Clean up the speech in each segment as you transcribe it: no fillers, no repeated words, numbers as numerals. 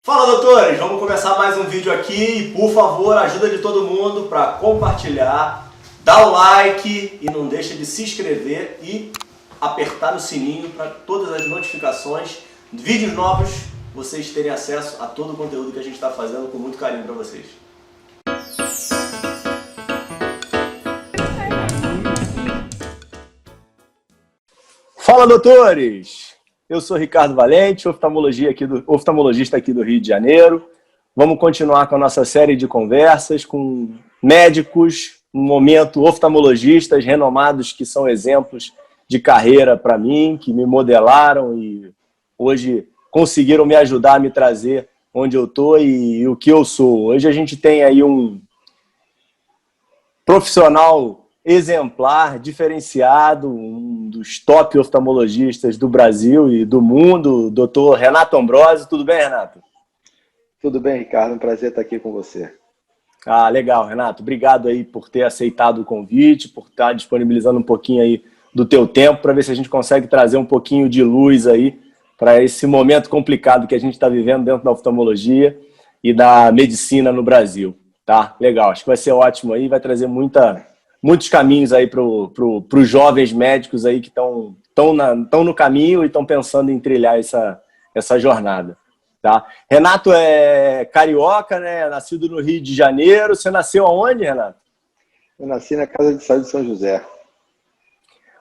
Fala, doutores! Vamos começar mais um vídeo aqui e, por favor, ajuda de todo mundo para compartilhar, dar o like e não deixa de se inscrever e apertar no sininho para todas as notificações, vídeos novos, vocês terem acesso a todo o conteúdo que a gente está fazendo com muito carinho para vocês. Fala, doutores! Eu sou Ricardo Valente, oftalmologista aqui do Rio de Janeiro. Vamos continuar com a nossa série de conversas com médicos, no momento oftalmologistas renomados que são exemplos de carreira para mim, que me modelaram e hoje conseguiram me ajudar a me trazer onde eu estou e o que eu sou. Hoje a gente tem aí um profissional exemplar, diferenciado, um dos top oftalmologistas do Brasil e do mundo, Dr. Renato Ambrosio. Tudo bem, Renato? Tudo bem, Ricardo. Um prazer estar aqui com você. Ah, legal, Renato. Obrigado aí por ter aceitado o convite, por estar disponibilizando um pouquinho aí do teu tempo para ver se a gente consegue trazer um pouquinho de luz aí para esse momento complicado que a gente está vivendo dentro da oftalmologia e da medicina no Brasil. Tá? Legal. Acho que vai ser ótimo aí, vai trazer muitos caminhos aí para os jovens médicos aí que estão no caminho e estão pensando em trilhar essa jornada. Tá? Renato é carioca, né? Nascido no Rio de Janeiro. Você nasceu aonde, Renato? Eu nasci na Casa de Saúde de São José.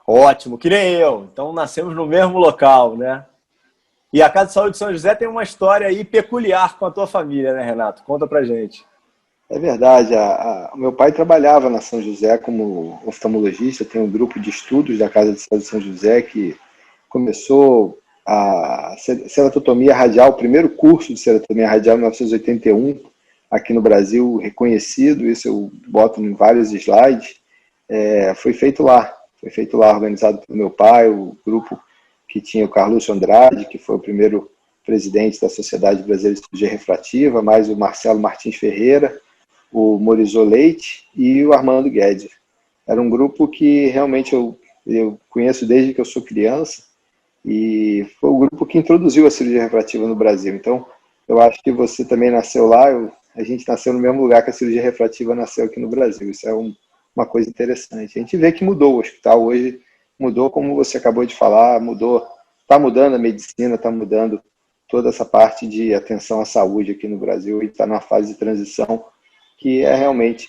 Ótimo, que nem eu. Então nascemos no mesmo local, né? E a Casa de Saúde de São José tem uma história aí peculiar com a tua família, né, Renato? Conta pra gente. É verdade, o meu pai trabalhava na São José como oftalmologista, tem um grupo de estudos da Casa de Saúde de São José que começou a ceratotomia radial, o primeiro curso de ceratotomia radial em 1981, aqui no Brasil, reconhecido, isso eu boto em vários slides, foi feito lá, organizado pelo meu pai, o grupo que tinha o Carluxo Andrade, que foi o primeiro presidente da Sociedade Brasileira de Cirurgia Refrativa, mais o Marcelo Martins Ferreira, o Morizô Leite e o Armando Guedes. Era um grupo que realmente eu conheço desde que eu sou criança e foi o grupo que introduziu a cirurgia refrativa no Brasil. Então, eu acho que você também nasceu lá, a gente nasceu no mesmo lugar que a cirurgia refrativa nasceu aqui no Brasil. Isso é uma coisa interessante. A gente vê que mudou o hospital hoje, mudou como você acabou de falar, está mudando a medicina, está mudando toda essa parte de atenção à saúde aqui no Brasil e está numa fase de transição que é realmente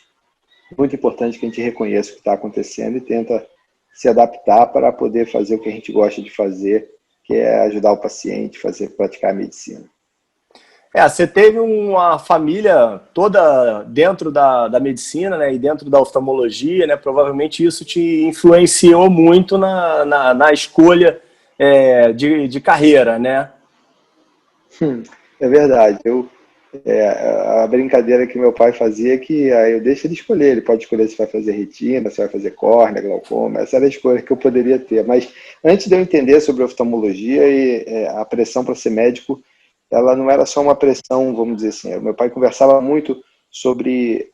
muito importante que a gente reconheça o que está acontecendo e tenta se adaptar para poder fazer o que a gente gosta de fazer, que é ajudar o paciente, praticar a medicina. Você teve uma família toda dentro da medicina, né, e dentro da oftalmologia, né? Provavelmente isso te influenciou muito na escolha de carreira, né? É verdade. A brincadeira que meu pai fazia é que eu deixo ele escolher. Ele pode escolher se vai fazer retina, se vai fazer córnea, glaucoma. Essa era a escolha que eu poderia ter. Mas antes de eu entender sobre oftalmologia e a pressão para ser médico, ela não era só uma pressão, vamos dizer assim. Meu pai conversava muito sobre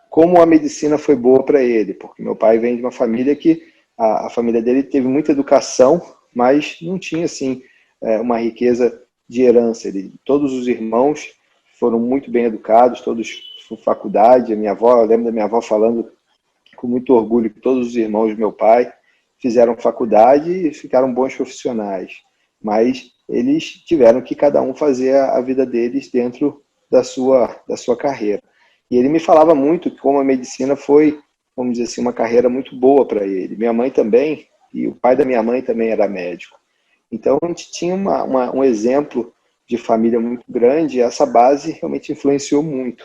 como a medicina foi boa para ele, porque meu pai vem de uma família que a família dele teve muita educação, mas não tinha assim uma riqueza de herança. Todos os irmãos foram muito bem educados, todos com faculdade. Eu lembro da minha avó falando com muito orgulho que todos os irmãos do meu pai fizeram faculdade e ficaram bons profissionais, mas eles tiveram que cada um fazer a vida deles dentro da sua carreira. E ele me falava muito que como a medicina foi, vamos dizer assim, uma carreira muito boa para ele. Minha mãe também, e o pai da minha mãe também era médico. Então, a gente tinha um exemplo de família muito grande e essa base realmente influenciou muito.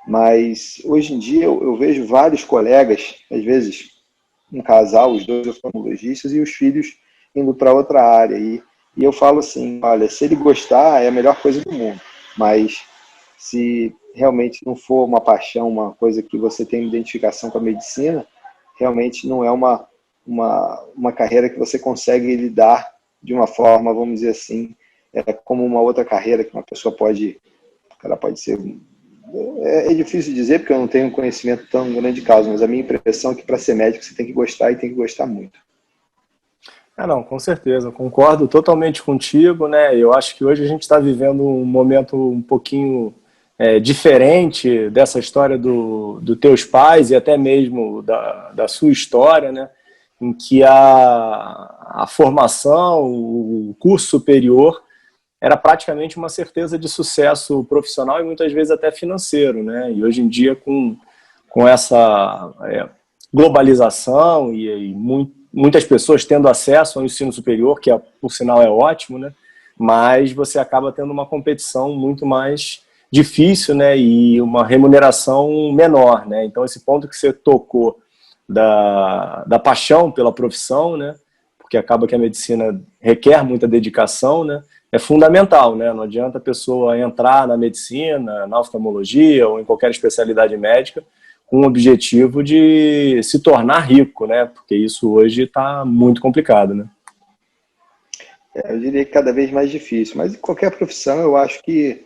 Mas, hoje em dia, eu vejo vários colegas, às vezes, um casal, os dois oftalmologistas, e os filhos indo para outra área. E eu falo assim, olha, se ele gostar, é a melhor coisa do mundo. Mas, se realmente não for uma paixão, uma coisa que você tem identificação com a medicina, realmente não é uma carreira que você consegue lidar de uma forma, vamos dizer assim, como uma outra carreira que uma pessoa pode ser... É difícil dizer, porque eu não tenho um conhecimento tão grande de causa, mas a minha impressão é que para ser médico você tem que gostar e tem que gostar muito. Não, com certeza, concordo totalmente contigo, né? Eu acho que hoje a gente está vivendo um momento um pouquinho diferente dessa história do teus pais e até mesmo da sua história, né? Em que a formação, o curso superior era praticamente uma certeza de sucesso profissional e muitas vezes até financeiro, né? E hoje em dia, com essa globalização e muitas pessoas tendo acesso ao ensino superior, que por sinal é ótimo, né? Mas você acaba tendo uma competição muito mais difícil, né? E uma remuneração menor, né? Então, esse ponto que você tocou da paixão pela profissão, né? Porque acaba que a medicina requer muita dedicação, né? É fundamental, né? Não adianta a pessoa entrar na medicina, na oftalmologia ou em qualquer especialidade médica com o objetivo de se tornar rico, né? Porque isso hoje está muito complicado, né? Eu diria que cada vez mais difícil, mas em qualquer profissão eu acho que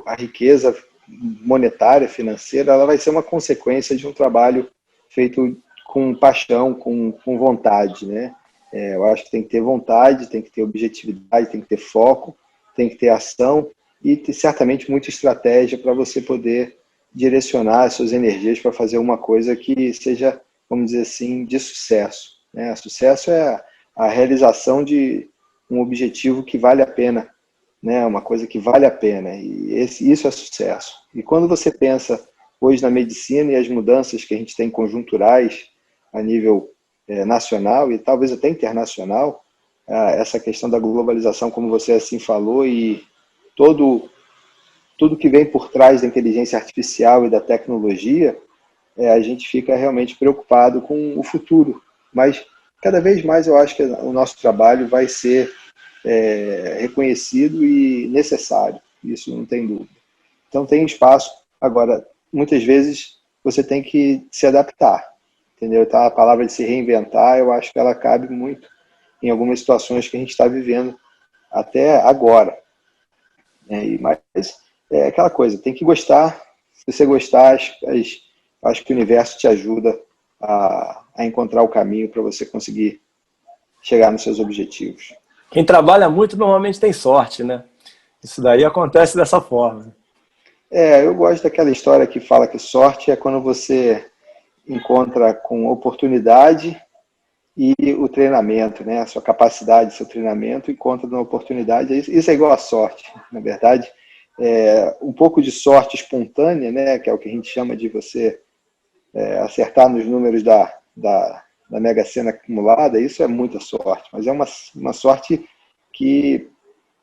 a riqueza monetária, financeira, ela vai ser uma consequência de um trabalho feito com paixão, com vontade, né? Eu acho que tem que ter vontade, tem que ter objetividade, tem que ter foco, tem que ter ação e certamente muita estratégia para você poder direcionar as suas energias para fazer uma coisa que seja, vamos dizer assim, de sucesso, né? Sucesso é a realização de um objetivo que vale a pena, né? Uma coisa que vale a pena, e isso é sucesso. E quando você pensa hoje na medicina e as mudanças que a gente tem conjunturais a nível nacional e talvez até internacional, essa questão da globalização, como você assim falou, e tudo que vem por trás da inteligência artificial e da tecnologia, a gente fica realmente preocupado com o futuro. Mas cada vez mais eu acho que o nosso trabalho vai ser reconhecido e necessário, isso não tem dúvida. Então tem espaço. Agora, muitas vezes você tem que se adaptar, entendeu? Então, a palavra de se reinventar, eu acho que ela cabe muito em algumas situações que a gente está vivendo até agora. Mas é aquela coisa, tem que gostar. Se você gostar, acho que o universo te ajuda a encontrar o caminho para você conseguir chegar nos seus objetivos. Quem trabalha muito normalmente tem sorte, né? Isso daí acontece dessa forma. Eu gosto daquela história que fala que sorte é quando você encontra com oportunidade e o treinamento, né? A sua capacidade, seu treinamento, encontra na oportunidade. Isso é igual a sorte, na verdade. Um pouco de sorte espontânea, né? Que é o que a gente chama de você acertar nos números da Mega Sena acumulada, isso é muita sorte, mas é uma sorte que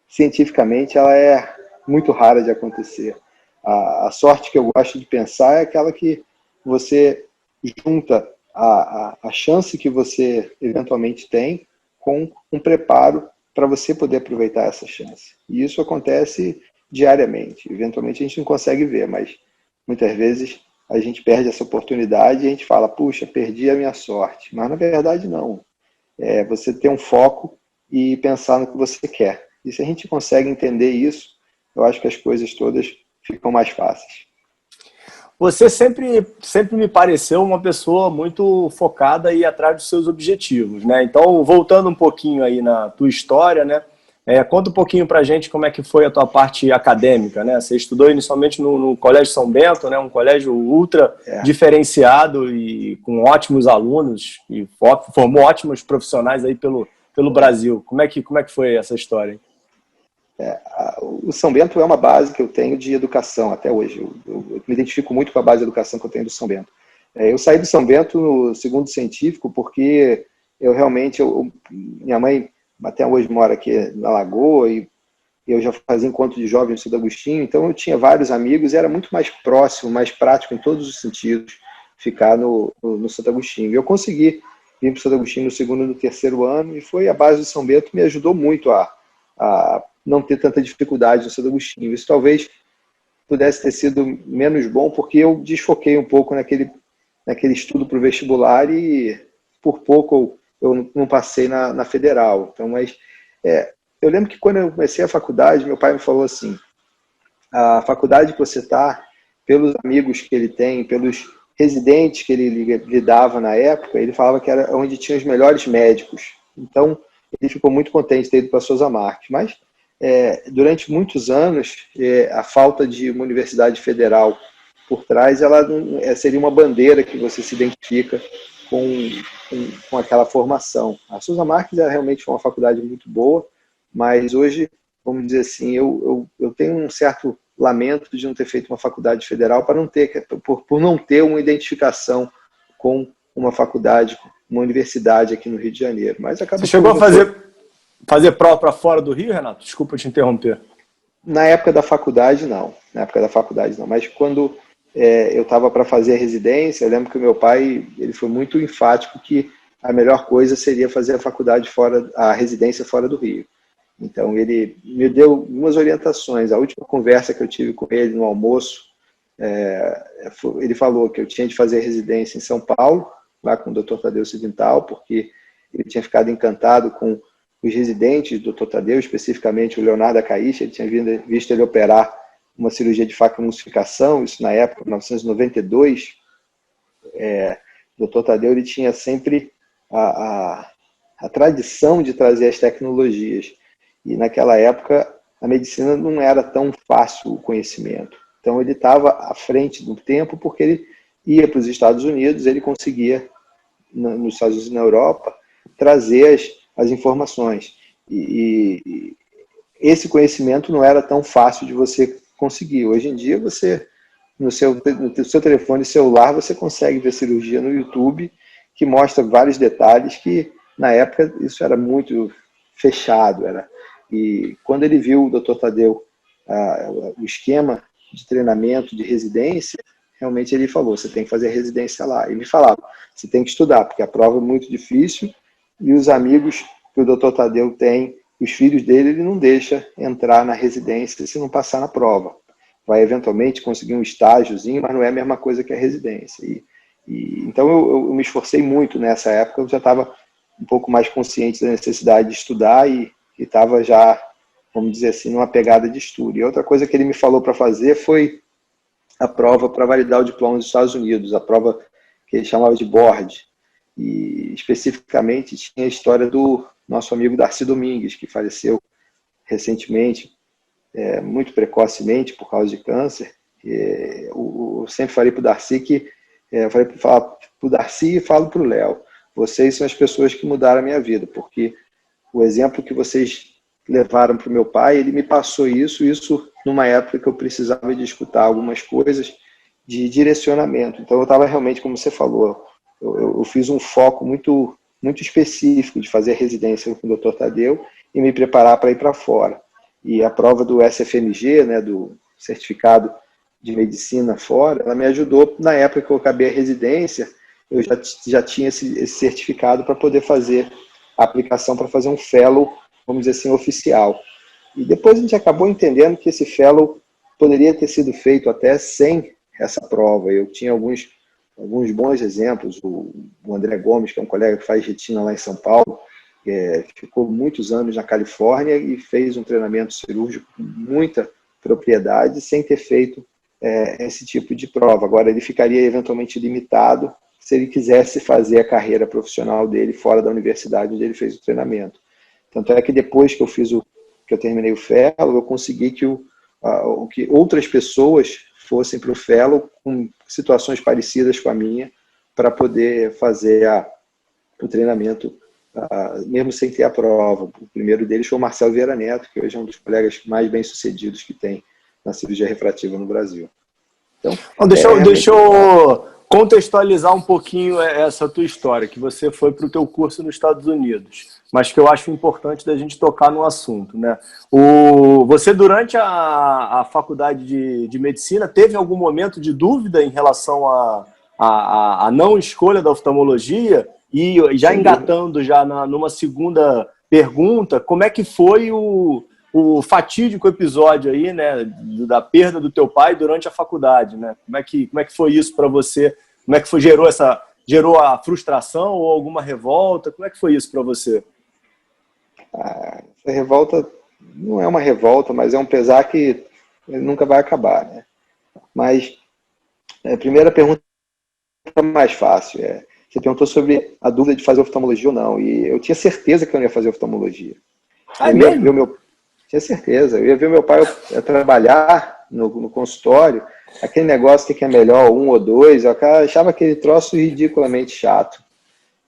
cientificamente ela é muito rara de acontecer. A sorte que eu gosto de pensar é aquela que você junta a chance que você eventualmente tem com um preparo para você poder aproveitar essa chance. E isso acontece diariamente. Eventualmente a gente não consegue ver, mas muitas vezes a gente perde essa oportunidade e a gente fala, puxa, perdi a minha sorte. Mas na verdade não. Você ter um foco e pensar no que você quer. E se a gente consegue entender isso, eu acho que as coisas todas ficam mais fáceis. Você sempre me pareceu uma pessoa muito focada e atrás dos seus objetivos, né? Então, voltando um pouquinho aí na tua história, né? Conta um pouquinho pra gente como é que foi a tua parte acadêmica, né? Você estudou inicialmente no Colégio São Bento, né? Um colégio ultra diferenciado e com ótimos alunos e formou ótimos profissionais aí pelo Brasil. Como é que foi essa história? O São Bento é uma base que eu tenho de educação até hoje. Eu me identifico muito com a base de educação que eu tenho do São Bento. Eu saí do São Bento no segundo científico porque eu realmente... minha mãe até hoje mora aqui na Lagoa e eu já fazia encontro de jovens no Santo Agostinho, então eu tinha vários amigos e era muito mais próximo, mais prático em todos os sentidos ficar no Santo Agostinho. E eu consegui vir para o Santo Agostinho no segundo e no terceiro ano e foi a base do São Bento que me ajudou muito a não ter tanta dificuldade no Santo Agostinho. Isso talvez pudesse ter sido menos bom porque eu desfoquei um pouco naquele estudo para o vestibular e por pouco eu não passei na federal. Então, mas eu lembro que quando eu comecei a faculdade, meu pai me falou assim, a faculdade que você está, pelos amigos que ele tem, pelos residentes que ele lidava na época, ele falava que era onde tinha os melhores médicos Então, ele ficou muito contente de ter ido para a Souza Marques. Mas, durante muitos anos, a falta de uma universidade federal por trás, ela seria uma bandeira que você se identifica com aquela formação. A Souza Marques realmente foi uma faculdade muito boa, mas hoje, vamos dizer assim, eu tenho um certo lamento de não ter feito uma faculdade federal por não ter uma identificação com uma faculdade, uma universidade aqui no Rio de Janeiro. Mas Você chegou a fazer prova para fora do Rio, Renato? Desculpa te interromper. Na época da faculdade, não. Mas quando eu estava para fazer a residência, eu lembro que o meu pai ele foi muito enfático que a melhor coisa seria fazer a residência fora do Rio. Então, ele me deu algumas orientações. A última conversa que eu tive com ele no almoço, ele falou que eu tinha de fazer residência em São Paulo, lá com o Dr. Tadeu Civintal, porque ele tinha ficado encantado com os residentes do Dr. Tadeu, especificamente o Leonardo Acaixa. Ele tinha visto ele operar uma cirurgia de facomulsificação, isso na época, 1992. O Dr. Tadeu ele tinha sempre a tradição de trazer as tecnologias. E naquela época, a medicina não era tão fácil o conhecimento. Então, ele estava à frente do tempo, porque ele ia para os Estados Unidos, ele conseguia, nos Estados Unidos e na Europa, trazer as informações. E esse conhecimento não era tão fácil de você conseguir. Hoje em dia, você, no seu telefone celular, você consegue ver cirurgia no YouTube, que mostra vários detalhes que, na época, isso era muito fechado. E quando ele viu o Dr. Tadeu, o esquema de treinamento, de residência, realmente ele falou, você tem que fazer residência lá. E me falava, você tem que estudar, porque a prova é muito difícil, e os amigos que o Dr. Tadeu tem, os filhos dele, ele não deixa entrar na residência se não passar na prova. Vai eventualmente conseguir um estágiozinho, mas não é a mesma coisa que a residência. Então eu me esforcei muito nessa época, eu já estava um pouco mais consciente da necessidade de estudar e estava já, vamos dizer assim, numa pegada de estudo. E outra coisa que ele me falou para fazer foi a prova para validar o diploma dos Estados Unidos, a prova que ele chamava de board. E especificamente tinha a história do nosso amigo Darcy Domingues, que faleceu recentemente, muito precocemente por causa de câncer. Eu sempre falei para o Darcy para o Darcy e falo para o Léo, vocês são as pessoas que mudaram a minha vida, porque o exemplo que vocês levaram para o meu pai, ele me passou isso numa época que eu precisava de escutar algumas coisas de direcionamento. Então eu estava realmente, como você falou, eu fiz um foco muito, muito específico de fazer residência com o Dr. Tadeu e me preparar para ir para fora. E a prova do SFMG, né, do Certificado de Medicina fora, ela me ajudou, na época que eu acabei a residência, eu já tinha esse certificado para poder fazer a aplicação para fazer um fellow, vamos dizer assim, oficial. E depois a gente acabou entendendo que esse fellow poderia ter sido feito até sem essa prova. Eu tinha alguns bons exemplos. O André Gomes, que é um colega que faz retina lá em São Paulo, ficou muitos anos na Califórnia e fez um treinamento cirúrgico com muita propriedade, sem ter feito esse tipo de prova. Agora, ele ficaria eventualmente limitado se ele quisesse fazer a carreira profissional dele fora da universidade onde ele fez o treinamento. Tanto é que depois que eu terminei o fellow, eu consegui que outras pessoas fossem para o fellow com situações parecidas com a minha, para poder fazer o treinamento, mesmo sem ter a prova. O primeiro deles foi o Marcelo Vieira Neto, que hoje é um dos colegas mais bem-sucedidos que tem na cirurgia refrativa no Brasil. Então, deixa eu contextualizar um pouquinho essa tua história, que você foi para o teu curso nos Estados Unidos, mas que eu acho importante da gente tocar no assunto, né? Você, durante a faculdade de medicina, teve algum momento de dúvida em relação à não escolha da oftalmologia? E já engatando numa segunda pergunta, como é que foi o fatídico episódio aí, né, da perda do teu pai durante a faculdade, né? Como é que foi isso para você? Como é que gerou a frustração ou alguma revolta? Como é que foi isso para você? Essa revolta não é uma revolta, mas é um pesar que nunca vai acabar, né? Mas a primeira pergunta é mais fácil. Você perguntou sobre a dúvida de fazer oftalmologia ou não. E eu tinha certeza que eu não ia fazer oftalmologia. Ah, é mesmo? Tinha certeza. Eu ia ver meu pai trabalhar no consultório, aquele negócio que é melhor, um ou dois, eu achava aquele troço ridiculamente chato.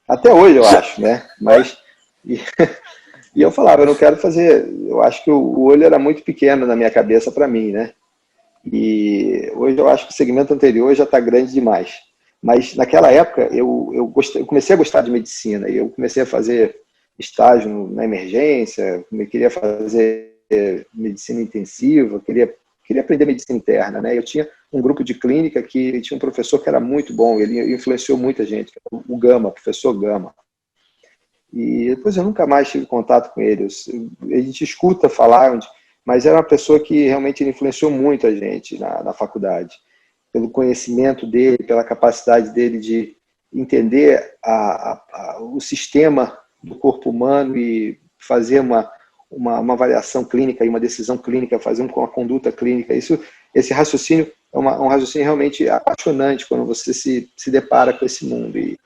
Até hoje eu acho, né? Mas... E, e eu falava, eu não quero fazer... Eu acho que o olho era muito pequeno na minha cabeça para mim, né? E hoje eu acho que o segmento anterior já está grande demais. Mas naquela época eu comecei a gostar de medicina e eu comecei a fazer estágio na emergência, eu queria fazer medicina intensiva, queria aprender medicina interna, né? Eu tinha um grupo de clínica que tinha um professor que era muito bom, ele influenciou muita gente, o Gama, professor Gama. E depois eu nunca mais tive contato com ele. A gente escuta falar, mas era uma pessoa que realmente influenciou muito a gente na faculdade, pelo conhecimento dele, pela capacidade dele de entender o sistema do corpo humano e fazer uma avaliação clínica e uma decisão clínica, fazer uma conduta clínica. Esse raciocínio é um raciocínio realmente apaixonante quando você se depara com esse mundo. E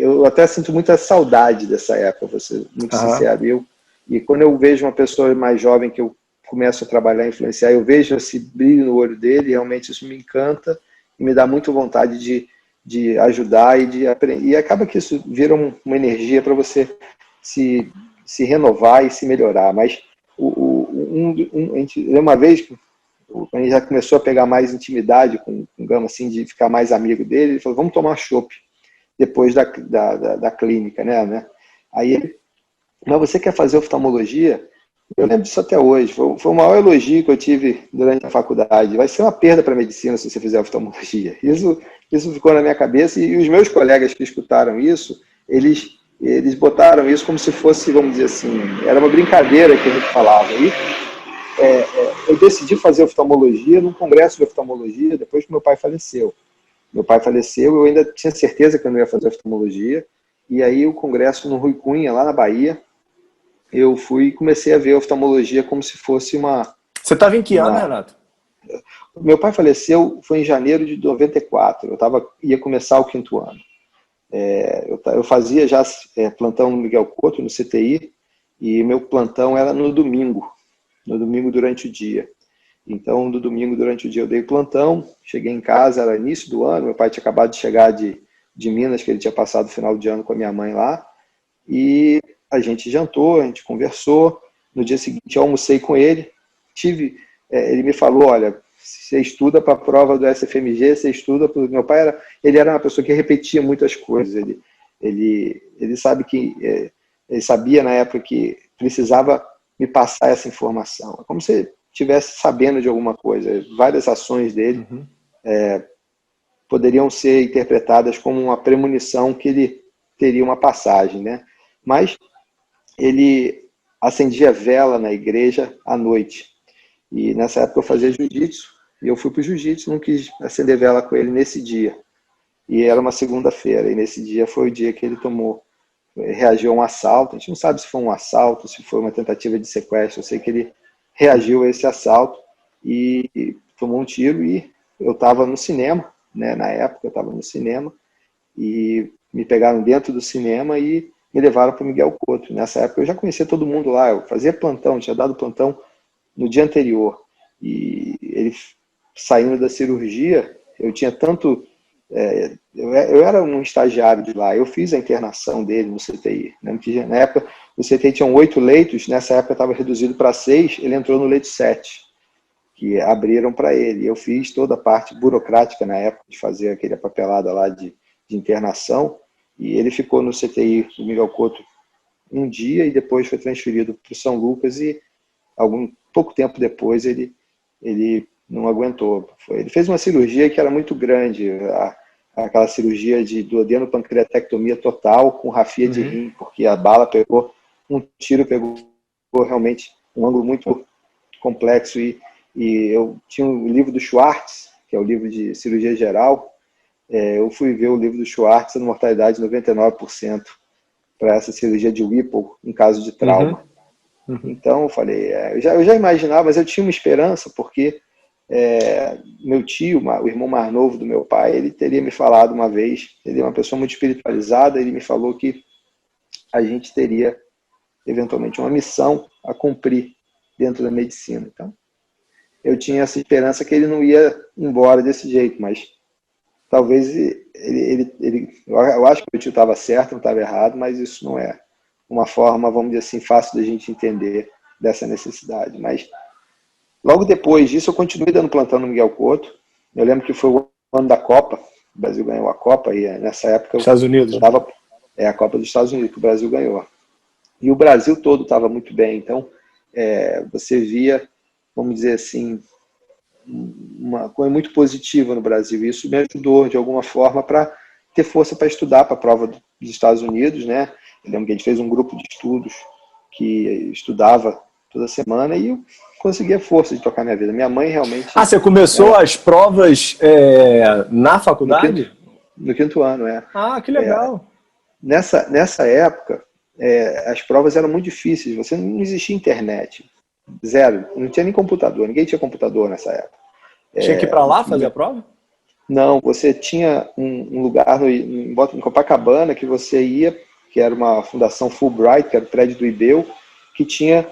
eu até sinto muita saudade dessa época, vou ser muito sincero. E quando eu vejo uma pessoa mais jovem que eu começo a trabalhar, influenciar, eu vejo esse brilho no olho dele, realmente isso me encanta e me dá muito vontade de ajudar e de aprender. E acaba que isso vira uma energia para você se renovar e se melhorar. Mas uma vez, quando a gente já começou a pegar mais intimidade com o Gama, assim, de ficar mais amigo dele, ele falou, vamos tomar chopp depois da clínica, né? Aí ele, mas você quer fazer oftalmologia? Eu lembro disso até hoje. Foi o maior elogio que eu tive durante a faculdade. Vai ser uma perda para a medicina se você fizer oftalmologia. Isso ficou na minha cabeça e os meus colegas que escutaram isso, eles botaram isso como se fosse, vamos dizer assim, era uma brincadeira que a gente falava. E eu decidi fazer oftalmologia num congresso de oftalmologia depois que meu pai faleceu. Meu pai faleceu, eu ainda tinha certeza que eu não ia fazer oftalmologia. E aí o congresso no Rui Cunha, lá na Bahia, eu fui e comecei a ver oftalmologia como se fosse uma... Você estava em que ano, Renato? Meu pai faleceu, foi em janeiro de 94, ia começar o 5º ano. Eu fazia já plantão no Miguel Couto, no CTI, e meu plantão era no domingo durante o dia. Então, no domingo durante o dia eu dei plantão, cheguei em casa, era início do ano, meu pai tinha acabado de chegar de Minas, que ele tinha passado o final de ano com a minha mãe lá, e a gente jantou, a gente conversou, no dia seguinte eu almocei com ele, ele me falou, olha, você estuda para a prova do SFMG, você estuda para... Meu pai ele era uma pessoa que repetia muitas coisas, ele sabe que, ele sabia na época que precisava me passar essa informação, é como se estivesse sabendo de alguma coisa, várias ações dele poderiam ser interpretadas como uma premonição que ele teria uma passagem, né? Mas ele acendia vela na igreja à noite. E nessa época eu fazia jiu-jitsu, e eu fui para o jiu-jitsu, não quis acender vela com ele nesse dia. E era uma segunda-feira, e nesse dia foi o dia que ele reagiu a um assalto. A gente não sabe se foi um assalto, se foi uma tentativa de sequestro. Eu sei que ele reagiu a esse assalto e tomou um tiro, e eu estava no cinema, né? Na época eu estava no cinema, e me pegaram dentro do cinema e me levaram para o Miguel Couto. Nessa época eu já conhecia todo mundo lá, eu fazia plantão, tinha dado plantão no dia anterior. E ele saindo da cirurgia, eu tinha tanto... eu era um estagiário de lá, eu fiz a internação dele no CTI. Né? Na época, o CTI tinha 8 leitos, nessa época estava reduzido para 6, ele entrou no leito 7, que abriram para ele. Eu fiz toda a parte burocrática na época de fazer aquele papelada lá de internação, e ele ficou no CTI do Miguel Couto um dia e depois foi transferido para o São Lucas, e pouco tempo depois ele não aguentou. Ele fez uma cirurgia que era muito grande, aquela cirurgia de duodeno-pancreatectomia total com rafia de rim, porque a bala um tiro pegou realmente um ângulo muito complexo, e eu tinha um livro do Schwartz, que é o livro de cirurgia geral. Eu fui ver o livro do Schwartz, na mortalidade de 99% para essa cirurgia de Whipple, em caso de trauma. Então eu falei, eu já imaginava, mas eu tinha uma esperança, porque meu tio, o irmão mais novo do meu pai, ele teria me falado uma vez, ele é uma pessoa muito espiritualizada, ele me falou que a gente teria eventualmente uma missão a cumprir dentro da medicina. Então, eu tinha essa esperança que ele não ia embora desse jeito, mas talvez eu acho que o tio estava certo, não estava errado, mas isso não é uma forma, vamos dizer assim, fácil da gente entender dessa necessidade. Mas logo depois disso, eu continuei dando plantão no Miguel Couto. Eu lembro que foi o ano da Copa, o Brasil ganhou a Copa, e nessa época Estados Unidos, eu estava... a Copa dos Estados Unidos, que o Brasil ganhou. E o Brasil todo estava muito bem. Então, você via, vamos dizer assim, uma coisa muito positiva no Brasil. E isso me ajudou, de alguma forma, para ter força para estudar para a prova dos Estados Unidos, né? Eu lembro que a gente fez um grupo de estudos que estudava toda semana e eu conseguia força de tocar minha vida. Minha mãe realmente... você começou as provas na faculdade? No quinto ano, Que legal. Nessa época, as provas eram muito difíceis. Não existia internet. Zero. Não tinha nem computador. Ninguém tinha computador nessa época. Tinha que ir para lá fazer a prova? Não, você tinha um lugar em Copacabana que você ia, que era uma fundação Fulbright, que era o prédio do IBEU, que tinha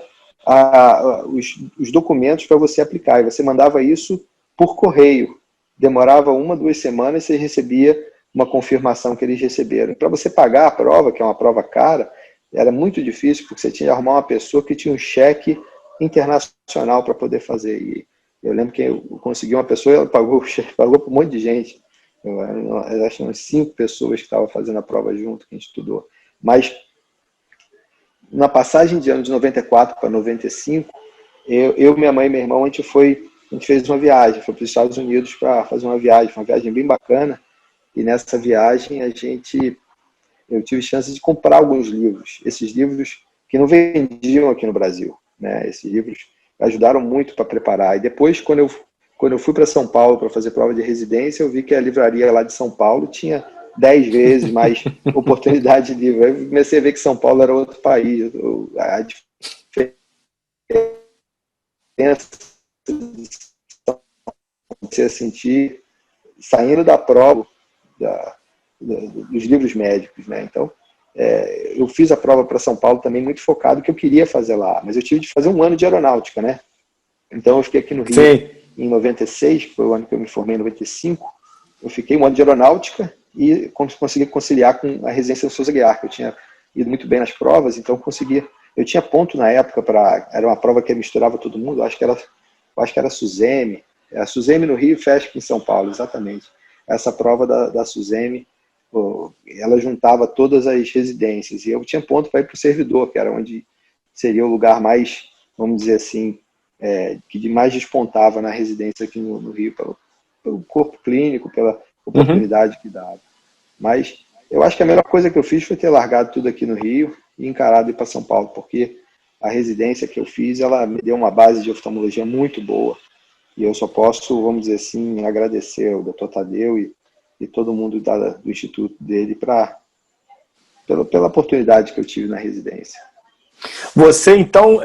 os documentos para você aplicar. E você mandava isso por correio. Demorava 1, 2 semanas e você recebia uma confirmação que eles receberam. Para você pagar a prova, que é uma prova cara, era muito difícil, porque você tinha que arrumar uma pessoa que tinha um cheque internacional para poder fazer. E eu lembro que eu consegui uma pessoa, ela pagou o cheque, pagou para um monte de gente. Eu acho que umas 5 pessoas que estavam fazendo a prova junto, que a gente estudou. Mas, na passagem de ano de 94 para 95, minha mãe e meu irmão, a gente fez uma viagem, foi para os Estados Unidos para fazer uma viagem bem bacana. E nessa viagem eu tive chance de comprar alguns livros. Esses livros que não vendiam aqui no Brasil, né? Esses livros ajudaram muito para preparar. E depois, quando eu fui para São Paulo para fazer prova de residência, eu vi que a livraria lá de São Paulo tinha 10 vezes mais oportunidade de livro. Eu comecei a ver que São Paulo era outro país. A diferença de você sentir saindo da prova dos livros médicos, né? Então, eu fiz a prova para São Paulo também muito focado que eu queria fazer lá, mas eu tive de fazer um ano de aeronáutica, né? Então eu fiquei aqui no Rio em 96, que foi o ano que eu me formei em 95, eu fiquei um ano de aeronáutica e consegui conciliar com a residência do Souza Guiar, que eu tinha ido muito bem nas provas, então eu tinha ponto na época era uma prova que misturava todo mundo, eu acho que era a SUSEMI, a SUSEMI no Rio e FESP em São Paulo, exatamente. Essa prova da SUSEMI, ela juntava todas as residências, e eu tinha ponto para ir para o servidor, que era onde seria o lugar mais, vamos dizer assim, que mais despontava na residência aqui no Rio, pelo corpo clínico, pela oportunidade que dava. Mas eu acho que a melhor coisa que eu fiz foi ter largado tudo aqui no Rio e encarado ir para São Paulo, porque a residência que eu fiz, ela me deu uma base de oftalmologia muito boa, e eu só posso, vamos dizer assim, agradecer ao Dr. Tadeu e todo mundo do instituto dele pela oportunidade que eu tive na residência. Você, então,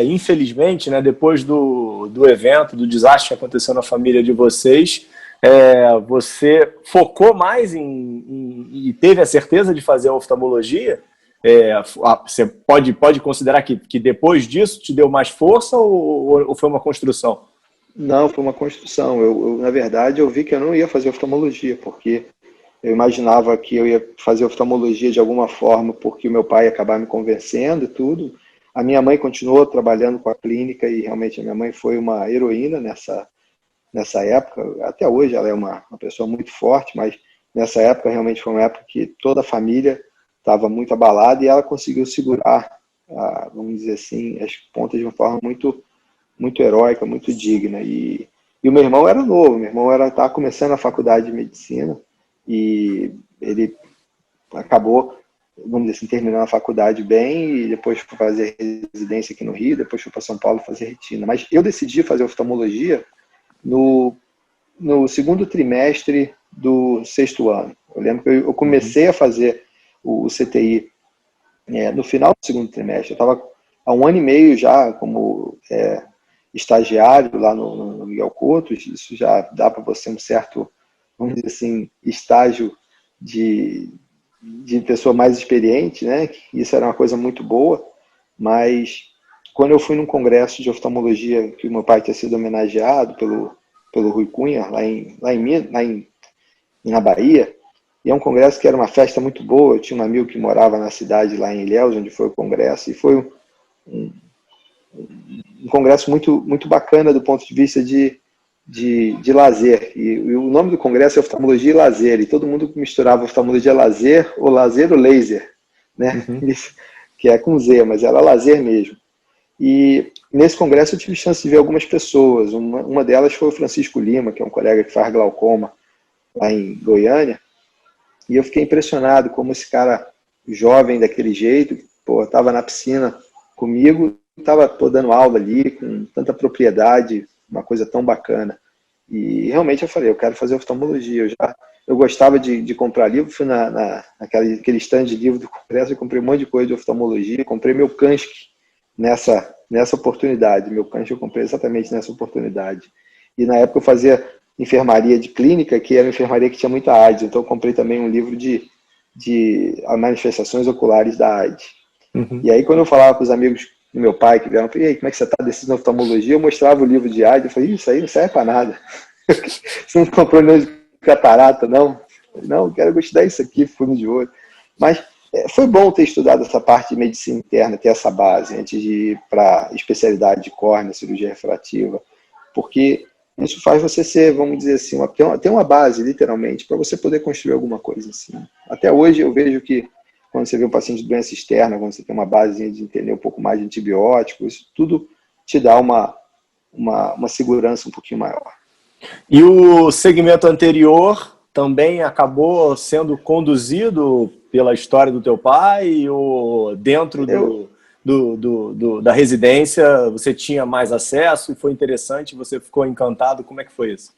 infelizmente, né, depois do evento, do desastre que aconteceu na família de vocês, você focou mais e teve a certeza de fazer a oftalmologia? Você pode considerar que depois disso te deu mais força ou foi uma construção? Não, foi uma construção. Na verdade, eu vi que eu não ia fazer oftalmologia, porque eu imaginava que eu ia fazer oftalmologia de alguma forma, porque o meu pai ia acabar me convencendo e tudo. A minha mãe continuou trabalhando com a clínica e realmente a minha mãe foi uma heroína nessa época. Até hoje ela é uma pessoa muito forte, mas nessa época realmente foi uma época que toda a família estava muito abalada e ela conseguiu segurar, vamos dizer assim, as pontas de uma forma muito heróica, muito digna. E o meu irmão era novo, estava começando a faculdade de medicina e ele acabou, vamos dizer assim, terminando a faculdade bem e depois foi fazer residência aqui no Rio, depois foi para São Paulo fazer retina. Mas eu decidi fazer oftalmologia no segundo trimestre do 6º ano. Eu lembro que eu comecei a fazer o CTI no final do segundo trimestre. Eu estava há 1 ano e meio já como estagiário lá no Miguel Couto, isso já dá para você um certo, vamos dizer assim, estágio de pessoa mais experiente, né? Isso era uma coisa muito boa, mas quando eu fui num congresso de oftalmologia que o meu pai tinha sido homenageado pelo Rui Cunha, na Bahia, e é um congresso que era uma festa muito boa, eu tinha um amigo que morava na cidade lá em Ilhéus, onde foi o congresso, e foi um congresso muito, muito bacana do ponto de vista de lazer. E o nome do congresso é Oftalmologia e Lazer, e todo mundo misturava oftalmologia lazer ou laser, né? Uhum. Que é com Z, mas era lazer mesmo. E nesse congresso eu tive chance de ver algumas pessoas. Uma delas foi o Francisco Lima, que é um colega que faz glaucoma lá em Goiânia, e eu fiquei impressionado como esse cara jovem daquele jeito, estava na piscina comigo, estava dando aula ali com tanta propriedade, uma coisa tão bacana. E realmente eu falei, eu quero fazer oftalmologia. Eu gostava de comprar livro, fui naquele stand de livro do congresso e comprei um monte de coisa de oftalmologia, comprei meu Kansky nessa oportunidade. Meu Kansky eu comprei exatamente nessa oportunidade. E na época eu fazia enfermaria de clínica, que era uma enfermaria que tinha muita AIDS, então eu comprei também um livro de manifestações oculares da AIDS. Uhum. E aí quando eu falava com os amigos do meu pai, que vieram, eu falei, e aí, como é que você está decidindo oftalmologia? Eu mostrava o livro de AIDS, eu falei, isso aí não serve para nada. Você não comprou nenhum de catarata, não? Não, eu quero estudar isso aqui, fundo de olho. Mas foi bom ter estudado essa parte de medicina interna, ter essa base, antes de ir para a especialidade de córnea, cirurgia refrativa, porque isso faz você ser, vamos dizer assim, ter uma base, literalmente, para você poder construir alguma coisa assim. Até hoje eu vejo que quando você vê um paciente de doença externa, quando você tem uma base de entender um pouco mais de antibiótico, isso tudo te dá uma segurança um pouquinho maior. E o segmento anterior também acabou sendo conduzido pela história do teu pai, ou dentro da residência você tinha mais acesso e foi interessante, você ficou encantado? Como é que foi isso?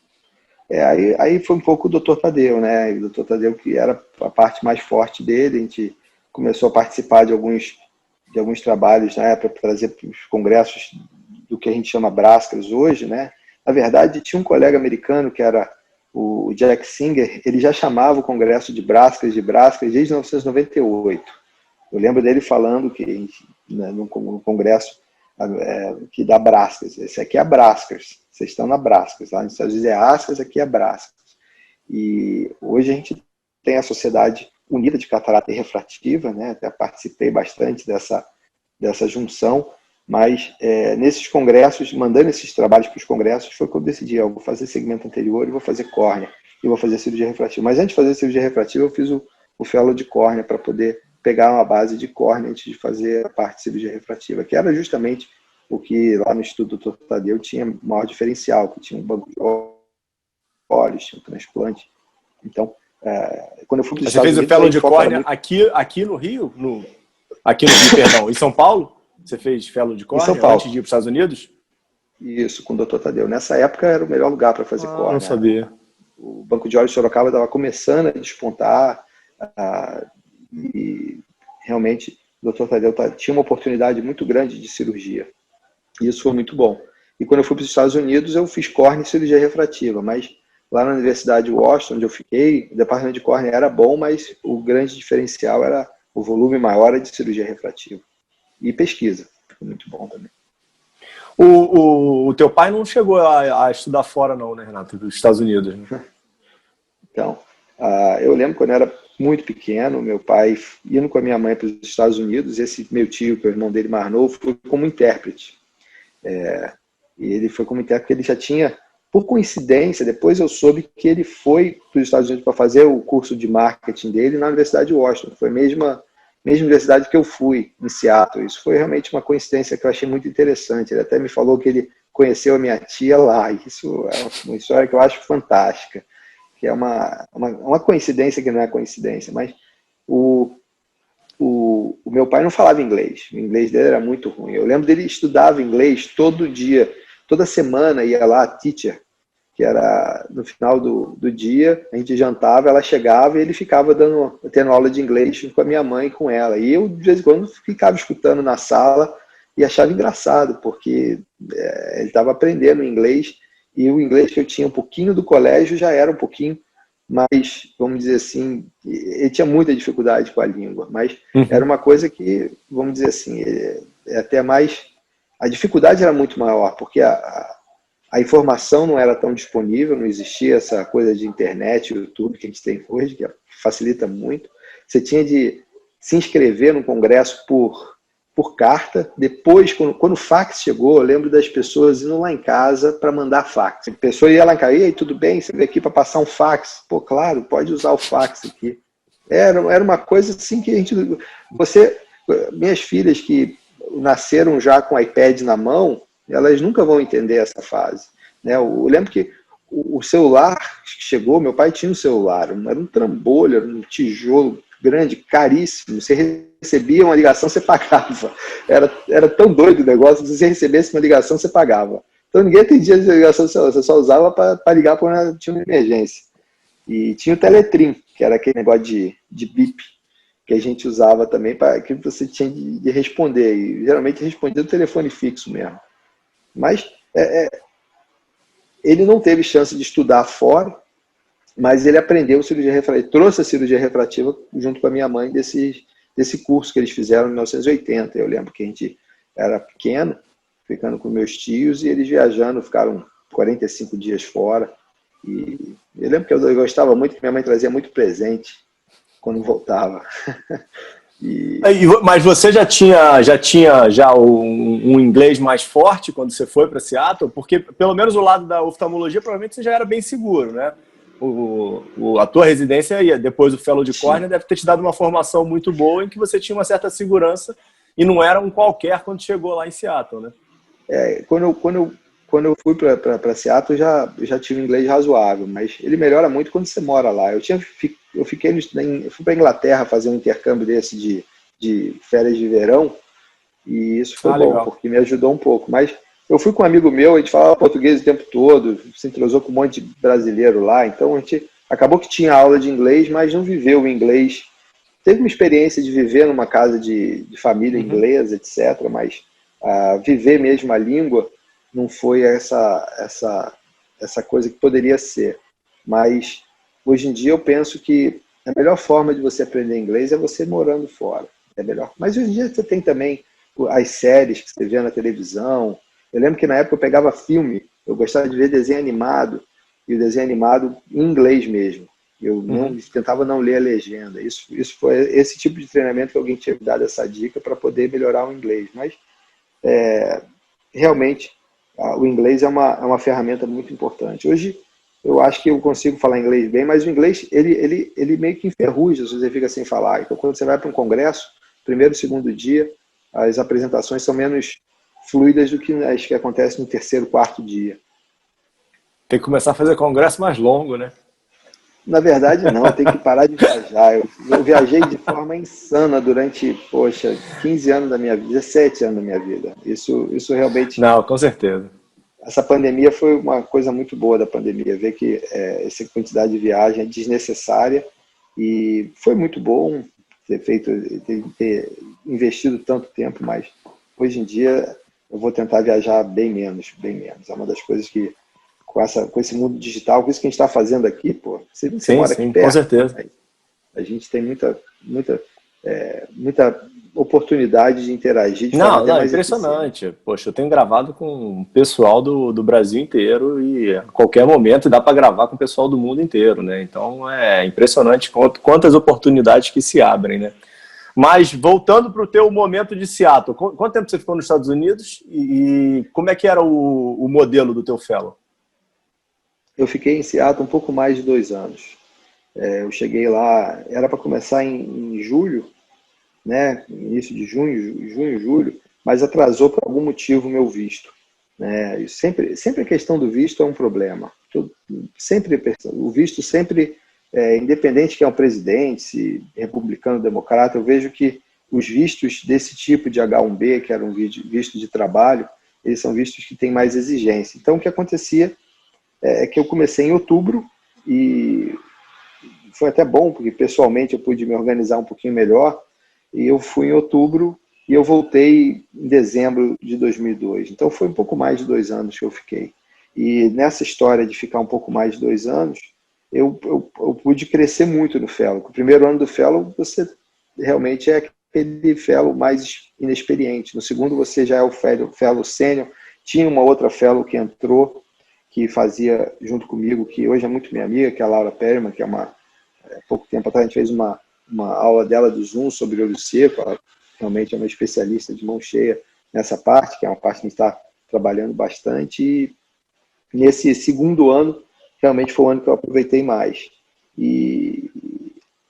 Aí foi um pouco o Dr. Tadeu, né? O Dr. Tadeu, que era a parte mais forte dele, a gente começou a participar de alguns trabalhos, né, para trazer para os congressos do que a gente chama Brascas hoje, né? Na verdade, tinha um colega americano que era o Jack Singer, ele já chamava o congresso de Brascas desde 1998. Eu lembro dele falando que no congresso que dá Brascas, esse aqui é a Brascas, vocês estão na Brascas, lá nos Estados Unidos é Ascas, aqui é Brascas. E hoje a gente tem a Sociedade Unida de Catarata e Refrativa, né? Até participei bastante dessa junção, mas nesses congressos, mandando esses trabalhos para os congressos, foi que eu decidi, eu vou fazer segmento anterior e vou fazer córnea, e vou fazer cirurgia refrativa. Mas antes de fazer cirurgia refrativa, eu fiz o fellow de córnea, para poder pegar uma base de córnea antes de fazer a parte de cirurgia refrativa, que era justamente o que lá no Instituto do Dr. Tadeu tinha maior diferencial, que tinha um banco de olhos, tinha um transplante. Então, quando eu fui para os Estados Unidos... Você fez o fellow de córnea aqui no Rio? Aqui no Rio, perdão. Em São Paulo? Você fez fellow de córnea antes de ir para os Estados Unidos? Isso, com o Dr. Tadeu. Nessa época era o melhor lugar para fazer córnea. Não sabia. O Banco de Olhos de Sorocaba estava começando a despontar e realmente o Dr. Tadeu tinha uma oportunidade muito grande de cirurgia. E isso foi muito bom. E quando eu fui para os Estados Unidos, eu fiz córnea e cirurgia refrativa, mas lá na Universidade de Washington, onde eu fiquei, o departamento de córnea era bom, mas o grande diferencial era o volume maior de cirurgia refrativa. E pesquisa, foi muito bom também. O teu pai não chegou a estudar fora não, né, Renato? Dos Estados Unidos, né? Então, eu lembro quando eu era muito pequeno, meu pai indo com a minha mãe para os Estados Unidos, esse meu tio, que é o irmão dele mais novo, foi como intérprete. E ele foi como intérprete porque ele já tinha, por coincidência, depois eu soube que ele foi para os Estados Unidos para fazer o curso de marketing dele na Universidade de Washington. Foi a mesma universidade que eu fui, em Seattle. Isso foi realmente uma coincidência que eu achei muito interessante. Ele até me falou que ele conheceu a minha tia lá. Isso é uma história que eu acho fantástica, que é uma coincidência que não é coincidência, mas o meu pai não falava inglês. O inglês dele era muito ruim. Eu lembro dele estudava inglês todo dia, toda semana ia lá a teacher, que era no final do dia, a gente jantava, ela chegava e ele ficava tendo aula de inglês com a minha mãe e com ela. E eu, de vez em quando, ficava escutando na sala e achava engraçado, porque ele estava aprendendo inglês e o inglês que eu tinha um pouquinho do colégio já era um pouquinho mais, vamos dizer assim, ele tinha muita dificuldade com a língua, mas era uma coisa que, vamos dizer assim, é até mais, a dificuldade era muito maior, porque a informação não era tão disponível, não existia essa coisa de internet, YouTube que a gente tem hoje, que facilita muito. Você tinha de se inscrever no congresso por carta. Depois, quando o fax chegou, eu lembro das pessoas indo lá em casa para mandar fax. A pessoa ia lá em casa, e aí, tudo bem? Você veio aqui para passar um fax? Pô, claro, pode usar o fax aqui. Era uma coisa assim que a gente... Minhas filhas que nasceram já com o iPad na mão, elas nunca vão entender essa fase. Né? Eu lembro que o celular que chegou, meu pai tinha um celular, era um trambolho, era um tijolo grande, caríssimo. Você recebia uma ligação, você pagava. Era tão doido o negócio, se você recebesse uma ligação, você pagava. Então ninguém atendia a ligação do celular, você só usava para ligar quando tinha uma emergência. E tinha o Teletrim, que era aquele negócio de bip, que a gente usava também para que você tinha de responder. E geralmente respondia do telefone fixo mesmo. Mas ele não teve chance de estudar fora, mas ele aprendeu cirurgia refrativa, trouxe a cirurgia refrativa junto com a minha mãe desse curso que eles fizeram em 1980. Eu lembro que a gente era pequeno, ficando com meus tios, e eles viajando, ficaram 45 dias fora. E eu lembro que eu gostava muito, que minha mãe trazia muito presente quando voltava. Mas você já tinha um inglês mais forte quando você foi para Seattle? Porque, pelo menos o lado da oftalmologia, provavelmente você já era bem seguro, né? A tua residência, e depois o fellow de córnea, deve ter te dado uma formação muito boa em que você tinha uma certa segurança e não era um qualquer quando chegou lá em Seattle, né? Quando eu fui para Seattle, já tive inglês razoável, mas ele melhora muito quando você mora lá. Eu fui para a Inglaterra fazer um intercâmbio desse de férias de verão, e isso foi bom, legal. porque me ajudou um pouco. Mas eu fui com um amigo meu, a gente falava português o tempo todo, se entrosou com um monte de brasileiro lá, então a gente acabou que tinha aula de inglês, mas não viveu o inglês. Teve uma experiência de viver numa casa de família inglesa, etc., mas viver mesmo a língua não foi essa coisa que poderia ser. Mas hoje em dia eu penso que a melhor forma de você aprender inglês é você morando fora. É melhor. Mas hoje em dia você tem também as séries que você vê na televisão. Eu lembro que na época eu pegava filme, eu gostava de ver desenho animado, e o desenho animado em inglês mesmo. Eu tentava não ler a legenda. Isso foi esse tipo de treinamento que alguém tinha me dado essa dica para poder melhorar o inglês. Mas realmente o inglês é uma ferramenta muito importante. Hoje eu acho que eu consigo falar inglês bem, mas o inglês ele meio que enferruja se você fica sem falar. Então quando você vai para um congresso, primeiro e segundo dia, as apresentações são menos fluidas do que as que acontecem no terceiro, quarto dia. Tem que começar a fazer congresso mais longo, né? Na verdade, não, tem que parar de viajar. Eu viajei de forma insana durante, 15 anos da minha vida, 17 anos da minha vida. Isso realmente... Não, com certeza. Essa pandemia foi uma coisa muito boa da pandemia, ver que essa quantidade de viagem é desnecessária, e foi muito bom ter investido tanto tempo, mas hoje em dia eu vou tentar viajar bem menos. É uma das coisas que, com esse mundo digital, com isso que a gente está fazendo aqui, você mora aqui perto, com certeza. A gente tem muita oportunidade de interagir. Não, impressionante. Eficiente. Poxa, eu tenho gravado com o pessoal do Brasil inteiro, e a qualquer momento dá para gravar com o pessoal do mundo inteiro, né? Então é impressionante quantas oportunidades que se abrem, né? Mas voltando para o teu momento de Seattle, quanto tempo você ficou nos Estados Unidos e como é que era o modelo do teu fellow? Eu fiquei em Seattle um pouco mais de 2 anos. Eu cheguei lá, era para começar em julho, né, início de junho, julho, mas atrasou por algum motivo o meu visto. Né? Sempre a questão do visto é um problema. O visto sempre, independente que é um presidente, se republicano, democrata, eu vejo que os vistos desse tipo de H1B, que era um visto de trabalho, eles são vistos que têm mais exigência. Então, o que acontecia é que eu comecei em outubro, e foi até bom, porque pessoalmente eu pude me organizar um pouquinho melhor, e eu fui em outubro e eu voltei em dezembro de 2002. Então foi um pouco mais de 2 anos que eu fiquei. E nessa história de ficar um pouco mais de 2 anos, eu pude crescer muito no Fellow. O primeiro ano do Fellow, você realmente é aquele Fellow mais inexperiente. No segundo, você já é o Fellow Sênior. Tinha uma outra Fellow que entrou, que fazia junto comigo, que hoje é muito minha amiga, que é a Laura Perriman, que pouco tempo atrás a gente fez uma aula dela do Zoom sobre olho seco. Ela realmente é uma especialista de mão cheia nessa parte, que é uma parte que a gente está trabalhando bastante. E nesse segundo ano, realmente foi o ano que eu aproveitei mais. E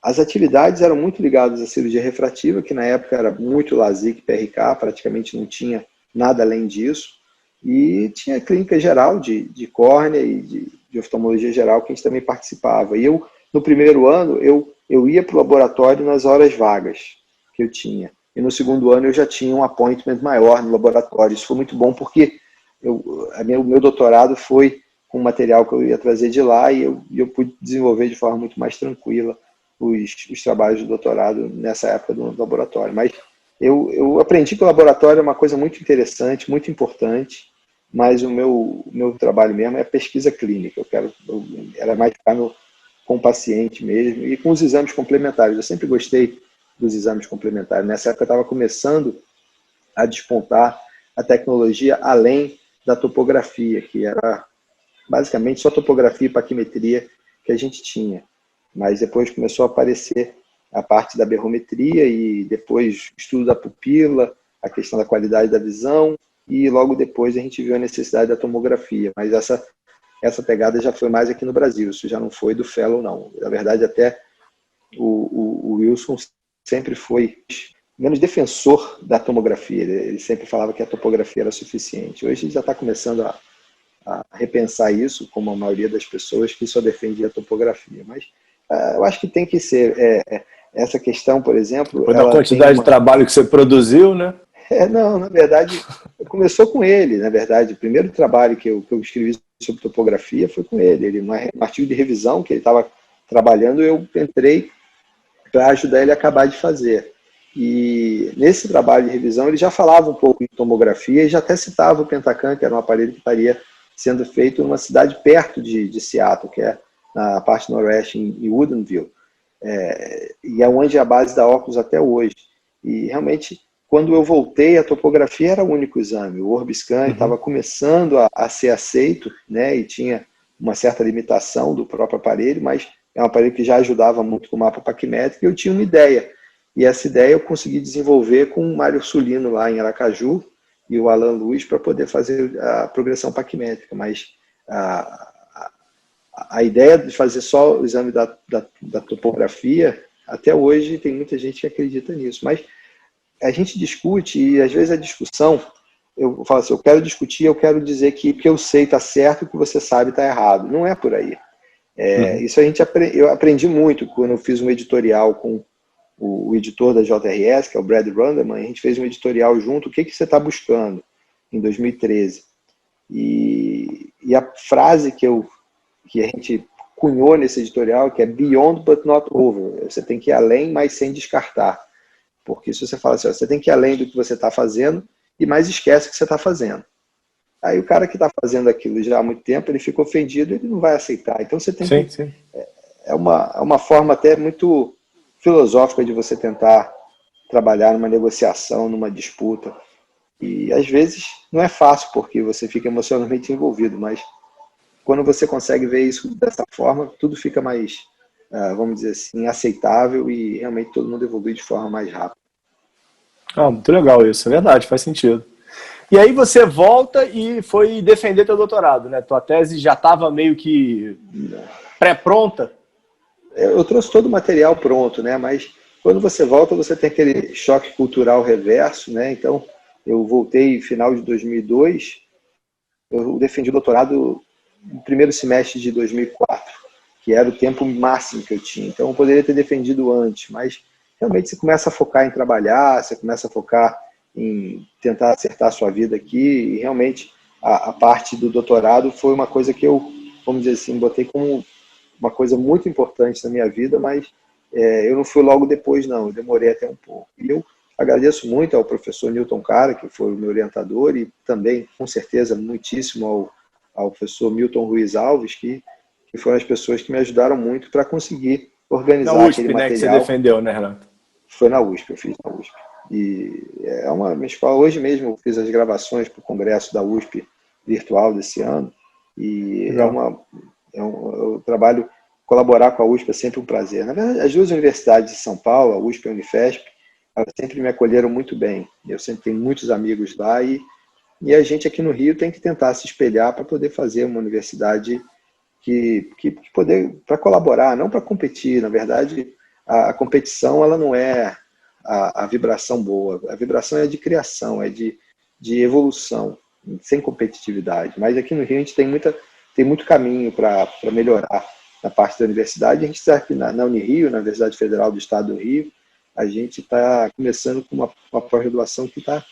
as atividades eram muito ligadas à cirurgia refrativa, que na época era muito LASIK, PRK, praticamente não tinha nada além disso. E tinha clínica geral de córnea e de oftalmologia geral, que a gente também participava. E eu, no primeiro ano, eu ia para o laboratório nas horas vagas que eu tinha. E no segundo ano eu já tinha um appointment maior no laboratório. Isso foi muito bom porque o meu doutorado foi com material que eu ia trazer de lá e eu pude desenvolver de forma muito mais tranquila os trabalhos de doutorado nessa época do laboratório. Mas eu aprendi que o laboratório é uma coisa muito interessante, muito importante, mas o meu trabalho mesmo é a pesquisa clínica. Era mais ficar com o paciente mesmo e com os exames complementares. Eu sempre gostei dos exames complementares. Nessa época eu estava começando a despontar a tecnologia além da topografia, que era basicamente só topografia e paquimetria que a gente tinha. Mas depois começou a aparecer a parte da berrometria e depois o estudo da pupila, a questão da qualidade da visão e logo depois a gente viu a necessidade da tomografia. Mas essa pegada já foi mais aqui no Brasil, isso já não foi do Fellow, não. Na verdade, até o Wilson sempre foi menos defensor da tomografia, ele sempre falava que a topografia era suficiente. Hoje ele já está começando a repensar isso, como a maioria das pessoas que só defendia a topografia. Mas eu acho que tem que ser. Essa questão, por exemplo... Depois da quantidade de trabalho que você produziu, né? Não, na verdade, começou com ele, na verdade. O primeiro trabalho que eu escrevi sobre topografia foi com ele. Um artigo de revisão que ele estava trabalhando, eu entrei para ajudar ele a acabar de fazer. E nesse trabalho de revisão ele já falava um pouco de tomografia e já até citava o Pentacan, que era um aparelho que estaria sendo feito numa cidade perto de Seattle, que é na parte noroeste, em Woodinville. E é onde é a base da Oculus até hoje. E realmente, quando eu voltei, a topografia era o único exame. O Orbiscan estava começando a ser aceito, né, e tinha uma certa limitação do próprio aparelho, mas é um aparelho que já ajudava muito com o mapa paquimétrico, e eu tinha uma ideia. E essa ideia eu consegui desenvolver com o Mário Sulino lá em Aracaju e o Alan Luiz para poder fazer a progressão paquimétrica. Mas a ideia de fazer só o exame da topografia, até hoje tem muita gente que acredita nisso. Mas a gente discute e às vezes a discussão, eu falo assim, eu quero discutir, eu quero dizer que o que eu sei está certo e o que você sabe está errado. Não é por aí. Isso eu aprendi muito quando eu fiz um editorial com o editor da JRS, que é o Brad Runderman. A gente fez um editorial junto, o que você está buscando, em 2013. E a frase que a gente cunhou nesse editorial, que é beyond but not over. Você tem que ir além, mas sem descartar. Porque se você fala assim, você tem que ir além do que você está fazendo, e mais esquece o que você está fazendo. Aí o cara que está fazendo aquilo já há muito tempo, ele fica ofendido, ele não vai aceitar. Então você tem que... Sim. É uma forma até muito filosófica de você tentar trabalhar numa negociação, numa disputa. E às vezes não é fácil, porque você fica emocionalmente envolvido, mas quando você consegue ver isso dessa forma, tudo fica mais, vamos dizer assim, aceitável e realmente todo mundo evolui de forma mais rápida. Muito legal isso, é verdade, faz sentido. E aí você volta e foi defender teu doutorado, né? Tua tese já estava meio que pré-pronta? Eu trouxe todo o material pronto, né? Mas quando você volta, você tem aquele choque cultural reverso, né? Então, eu voltei no final de 2002, eu defendi o doutorado no primeiro semestre de 2004, que era o tempo máximo que eu tinha. Então, eu poderia ter defendido antes, mas realmente você começa a focar em trabalhar, você começa a focar em tentar acertar a sua vida aqui, e realmente a parte do doutorado foi uma coisa que eu, vamos dizer assim, botei como uma coisa muito importante na minha vida, mas eu não fui logo depois, não, eu demorei até um pouco. E eu agradeço muito ao professor Newton Cara, que foi o meu orientador, e também, com certeza, muitíssimo ao professor Milton Ruiz Alves, que foram as pessoas que me ajudaram muito para conseguir organizar na USP, aquele né, material. que você defendeu, né, Renato? Foi na USP, eu fiz na USP. E é uma minha escola. Hoje mesmo eu fiz as gravações para o congresso da USP virtual desse ano. E eu trabalho, colaborar com a USP é sempre um prazer. Na verdade, as duas universidades de São Paulo, a USP e a Unifesp, elas sempre me acolheram muito bem. Eu sempre tenho muitos amigos lá e a gente aqui no Rio tem que tentar se espelhar para poder fazer uma universidade que poder, para colaborar, não para competir. Na verdade, a competição ela não é a vibração boa. A vibração é de criação, é de evolução, sem competitividade. Mas aqui no Rio a gente tem muito caminho para melhorar na parte da universidade. A gente está aqui na Unirio, na Universidade Federal do Estado do Rio, a gente está começando com uma pós-graduação que está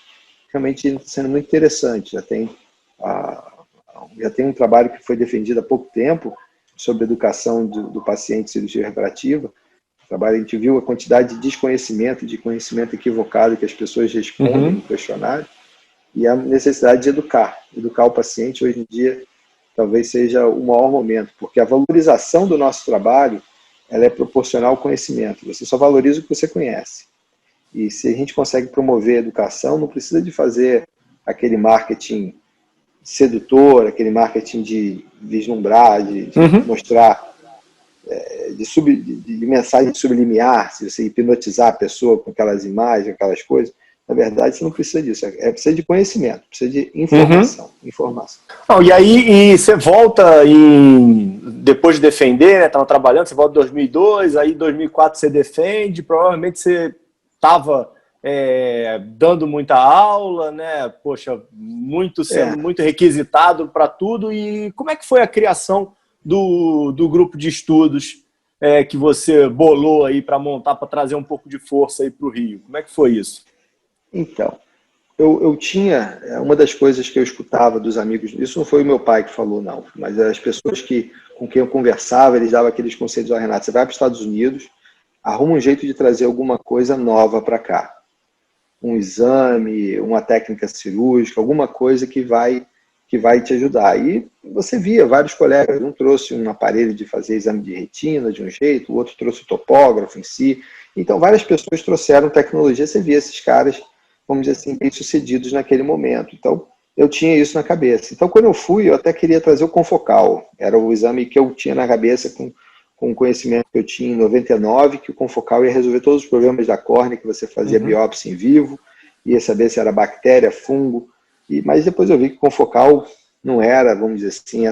realmente sendo muito interessante. Já tem um trabalho que foi defendido há pouco tempo sobre educação do paciente em cirurgia reparativa. A gente viu a quantidade de desconhecimento, de conhecimento equivocado que as pessoas respondem no questionário e a necessidade de educar o paciente. Hoje em dia talvez seja o maior momento, porque a valorização do nosso trabalho ela é proporcional ao conhecimento. Você só valoriza o que você conhece. E se a gente consegue promover a educação, não precisa de fazer aquele marketing sedutor, aquele marketing de vislumbrar, de mostrar, de mensagem sublimiar, se você hipnotizar a pessoa com aquelas imagens, aquelas coisas. Na verdade, você não precisa disso. Precisa de conhecimento, precisa de informação. Não, e aí você volta depois de defender, né? Estava trabalhando, você volta em 2002, aí em 2004 você defende, provavelmente você estava dando muita aula, né? Poxa, sendo muito requisitado para tudo. E como é que foi a criação do grupo de estudos que você bolou aí para montar, para trazer um pouco de força aí para o Rio? Como é que foi isso? Então, eu tinha, uma das coisas que eu escutava dos amigos, isso não foi o meu pai que falou, não, mas as pessoas com quem eu conversava, eles davam aqueles conselhos: ó, Renato, você vai para os Estados Unidos, arruma um jeito de trazer alguma coisa nova para cá. Um exame, uma técnica cirúrgica, alguma coisa que vai te ajudar. E você via vários colegas, um trouxe um aparelho de fazer exame de retina de um jeito, o outro trouxe o topógrafo em si. Então, várias pessoas trouxeram tecnologia, você via esses caras, vamos dizer assim, bem-sucedidos naquele momento. Então, eu tinha isso na cabeça. Então, quando eu fui, eu até queria trazer o confocal. Era o exame que eu tinha na cabeça com o conhecimento que eu tinha em 99, que o confocal ia resolver todos os problemas da córnea, que você fazia biópsia em vivo, ia saber se era bactéria, fungo. Mas depois eu vi que o confocal não era, vamos dizer assim,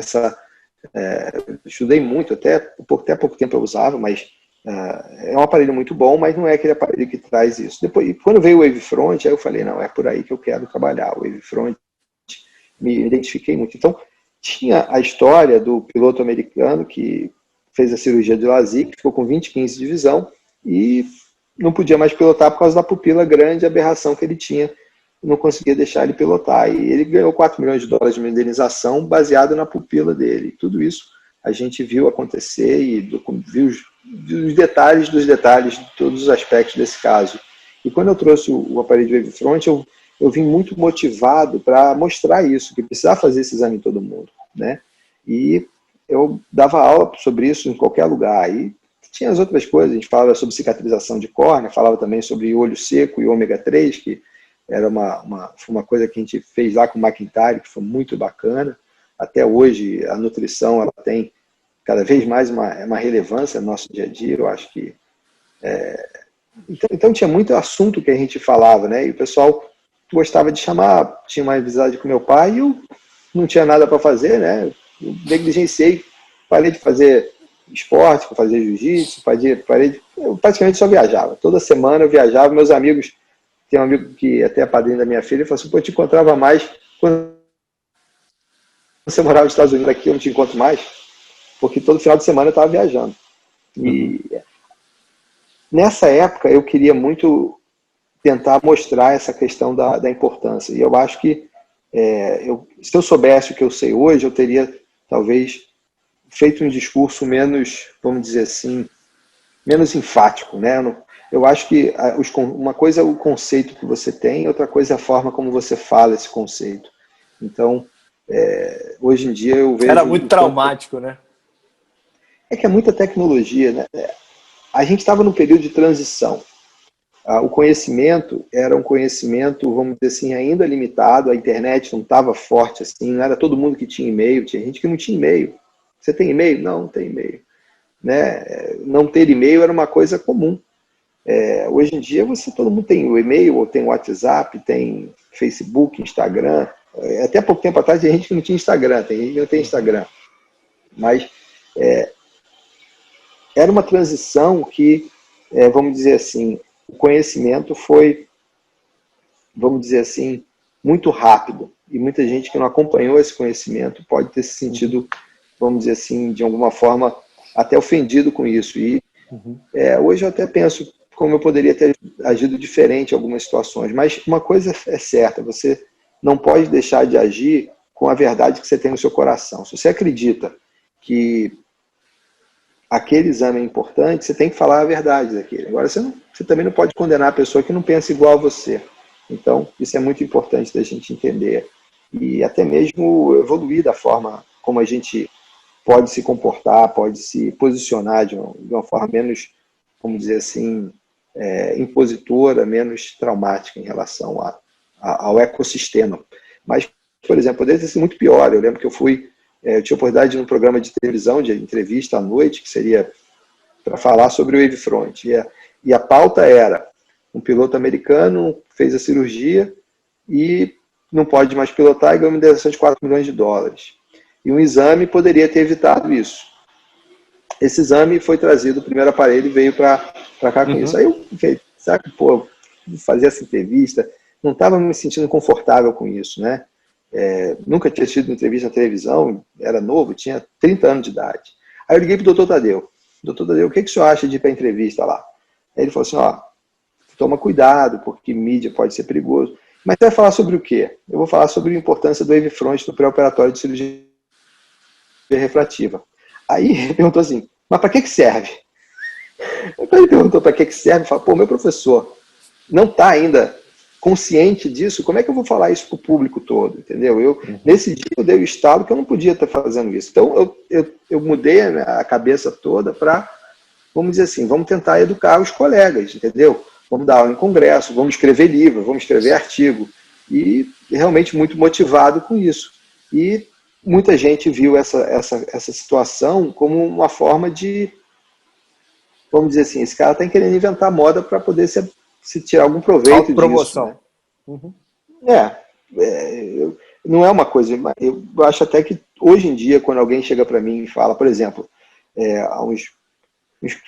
estudei muito, até pouco tempo eu usava, mas é um aparelho muito bom, mas não é aquele aparelho que traz isso. Depois, quando veio o Wavefront, aí eu falei, não, é por aí que eu quero trabalhar. O Wavefront, me identifiquei muito. Então, tinha a história do piloto americano que fez a cirurgia de LASIK, ficou com 20/15 de visão e não podia mais pilotar por causa da pupila grande, a aberração que ele tinha, não conseguia deixar ele pilotar. E ele ganhou $4 milhões de uma indenização baseada na pupila dele. E tudo isso a gente viu acontecer e viu os detalhes dos detalhes de todos os aspectos desse caso. E quando eu trouxe o aparelho de Wavefront, eu vim muito motivado para mostrar isso, que precisava fazer esse exame em todo mundo, né? E eu dava aula sobre isso em qualquer lugar. E tinha as outras coisas, a gente falava sobre cicatrização de córnea, falava também sobre olho seco e ômega 3, que era uma coisa que a gente fez lá com o McIntyre, que foi muito bacana. Até hoje, a nutrição ela tem cada vez mais uma relevância no nosso dia a dia, eu acho que... Então tinha muito assunto que a gente falava, né? E o pessoal gostava de chamar, tinha uma amizade com meu pai e eu não tinha nada para fazer, né? Eu negligenciei, parei de fazer esporte, para fazer jiu-jitsu, eu praticamente só viajava. Toda semana eu viajava, meus amigos, tem um amigo que até é padrinho da minha filha, ele falou assim, pô, eu te encontrava mais quando você morava nos Estados Unidos, aqui eu não te encontro mais, porque todo final de semana eu estava viajando. E nessa época eu queria muito tentar mostrar essa questão da importância. E eu acho que se eu soubesse o que eu sei hoje, eu teria talvez feito um discurso menos, vamos dizer assim, menos enfático, né? Eu acho que uma coisa é o conceito que você tem, outra coisa é a forma como você fala esse conceito. Então, Hoje em dia eu vejo... Era muito traumático, né? É que é muita tecnologia, né? A gente estava num período de transição. O conhecimento era um conhecimento, vamos dizer assim, ainda limitado, a internet não estava forte assim, não era todo mundo que tinha e-mail, tinha gente que não tinha e-mail. Você tem e-mail? Não, não tem e-mail. Né? Não ter e-mail era uma coisa comum. Hoje em dia todo mundo tem o e-mail, ou tem o WhatsApp, tem Facebook, Instagram. Até pouco tempo atrás tinha gente que não tinha Instagram, tem gente que não tem Instagram. Mas era uma transição que, vamos dizer assim, o conhecimento foi, vamos dizer assim, muito rápido. E muita gente que não acompanhou esse conhecimento pode ter se sentido, vamos dizer assim, de alguma forma, até ofendido com isso. E hoje eu até penso como eu poderia ter agido diferente em algumas situações. Mas uma coisa é certa, você não pode deixar de agir com a verdade que você tem no seu coração. Se você acredita que aquele exame é importante, você tem que falar a verdade daquele. Agora, você também não pode condenar a pessoa que não pensa igual a você. Então, isso é muito importante da gente entender. E até mesmo evoluir da forma como a gente pode se comportar, pode se posicionar de uma forma menos, vamos dizer assim, impositora, menos traumática em relação ao ecossistema. Mas, por exemplo, poderia ter sido muito pior. Eu lembro que eu tinha a oportunidade de ir num programa de televisão, de entrevista à noite, que seria para falar sobre o Wavefront. E a pauta era: um piloto americano fez a cirurgia e não pode mais pilotar e ganhou uma indenização de $4 milhões. E um exame poderia ter evitado isso. Esse exame foi trazido, o primeiro aparelho veio para cá com isso. Aí eu fiquei, sabe, fazer essa entrevista, não estava me sentindo confortável com isso, né? Nunca tinha tido uma entrevista na televisão, era novo, tinha 30 anos de idade. Aí eu liguei para o doutor Tadeu. Doutor Tadeu, o que o senhor acha de ir para a entrevista lá? Aí ele falou assim, toma cuidado, porque mídia pode ser perigoso. Mas você vai falar sobre o quê? Eu vou falar sobre a importância do Wavefront no pré-operatório de cirurgia refrativa. Aí ele perguntou assim, mas para que serve? Quando ele perguntou para que serve, eu falei, meu professor não está ainda consciente disso, como é que eu vou falar isso para o público todo, entendeu? Nesse dia eu dei o estalo que eu não podia estar fazendo isso. Então eu mudei a cabeça toda para, vamos dizer assim, vamos tentar educar os colegas, entendeu? Vamos dar aula em congresso, vamos escrever livro, vamos escrever artigo. E realmente muito motivado com isso. E muita gente viu essa situação como uma forma de, vamos dizer assim, esse cara está querendo inventar moda para poder se tirar algum proveito promoção disso. Né? Não é uma coisa... Eu acho até que hoje em dia, quando alguém chega para mim e fala, por exemplo, há uns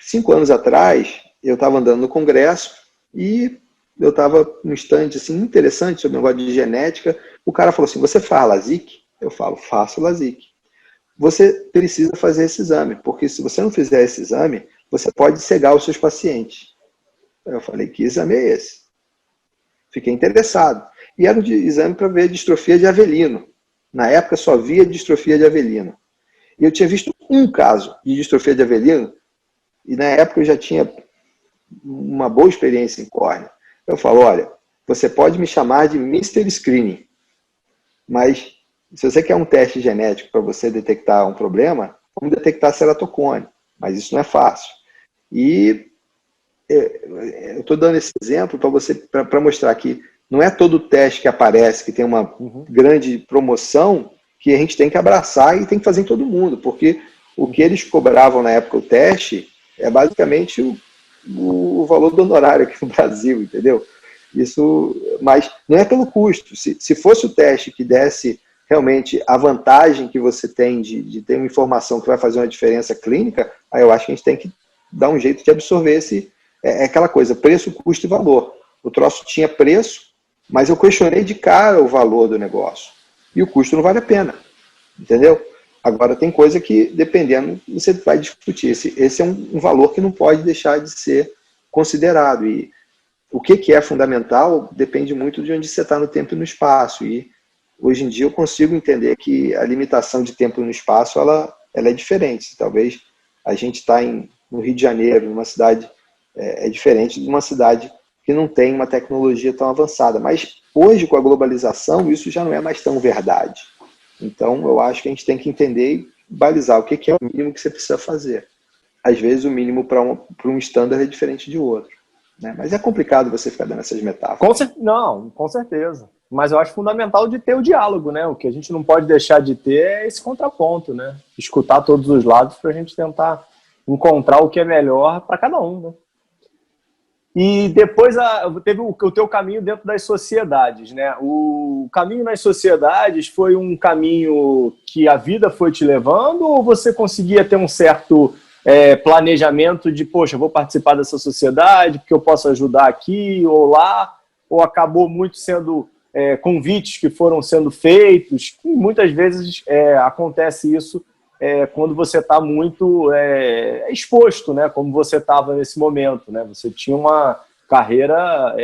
5 anos atrás, eu estava andando no congresso e eu estava num stand assim, interessante sobre o negócio de genética. O cara falou assim, você faz LASIK? Eu falo, faço LASIK. Você precisa fazer esse exame, porque se você não fizer esse exame, você pode cegar os seus pacientes. Eu falei, que exame é esse? Fiquei interessado. E era um exame para ver distrofia de Avelino. Na época só via distrofia de Avelino. E eu tinha visto um caso de distrofia de Avelino, e na época eu já tinha uma boa experiência em córnea. Eu falo, olha, você pode me chamar de Mr. Screening, mas se você quer um teste genético para você detectar um problema, vamos detectar ceratocone, mas isso não é fácil. E eu estou dando esse exemplo para mostrar que não é todo teste que aparece, que tem uma grande promoção, que a gente tem que abraçar e tem que fazer em todo mundo, porque o que eles cobravam na época o teste é basicamente o valor do honorário aqui no Brasil, entendeu? Isso, mas não é pelo custo. Se fosse o teste que desse realmente a vantagem que você tem de ter uma informação que vai fazer uma diferença clínica, aí eu acho que a gente tem que dar um jeito de absorver esse... É aquela coisa, preço, custo e valor. O troço tinha preço, mas eu questionei de cara o valor do negócio. E o custo não vale a pena, entendeu? Agora tem coisa que, dependendo, você vai discutir. Esse é um valor que não pode deixar de ser considerado. E o que é fundamental depende muito de onde você está no tempo e no espaço. E hoje em dia eu consigo entender que a limitação de tempo e no espaço ela é diferente. Talvez a gente está no Rio de Janeiro, numa cidade diferente de uma cidade que não tem uma tecnologia tão avançada. Mas hoje, com a globalização, isso já não é mais tão verdade. Então, eu acho que a gente tem que entender e balizar o que é o mínimo que você precisa fazer. Às vezes, o mínimo para um standard é diferente de outro, né? Mas é complicado você ficar dando essas metáforas. Não, com certeza. Mas eu acho fundamental de ter o diálogo, né? O que a gente não pode deixar de ter é esse contraponto, né? Escutar todos os lados para a gente tentar encontrar o que é melhor para cada um, né? E depois teve o teu caminho dentro das sociedades, né? O caminho nas sociedades foi um caminho que a vida foi te levando, ou você conseguia ter um certo planejamento de, poxa, vou participar dessa sociedade porque eu posso ajudar aqui ou lá, ou acabou muito sendo convites que foram sendo feitos, e muitas vezes acontece isso quando você está muito exposto, né? Como você estava nesse momento, né? Você tinha uma carreira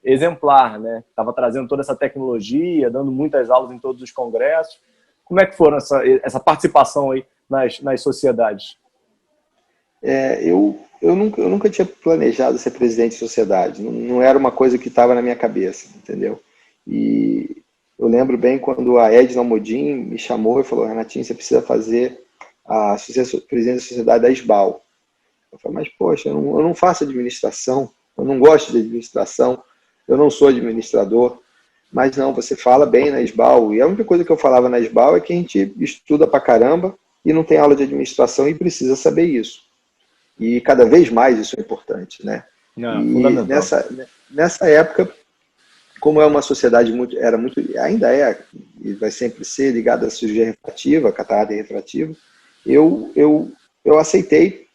exemplar, né? Estava trazendo toda essa tecnologia, dando muitas aulas em todos os congressos. Como é que foram essa participação aí nas sociedades? Eu nunca tinha planejado ser presidente de sociedade, não era uma coisa que estava na minha cabeça, entendeu? E eu lembro bem quando a Edna Almodin me chamou e falou: Renatinho, você precisa fazer a presidente da sociedade da SBAL. Eu falei: mas poxa, eu não faço administração, eu não gosto de administração, eu não sou administrador. Mas não, você fala bem na SBAL. E a única coisa que eu falava na SBAL é que a gente estuda pra caramba e não tem aula de administração e precisa saber isso. E cada vez mais isso é importante, né? Não, e fundamental. nessa época, como é uma sociedade ainda é, e vai sempre ser ligada à cirurgia refrativa, catarata refrativa, eu aceitei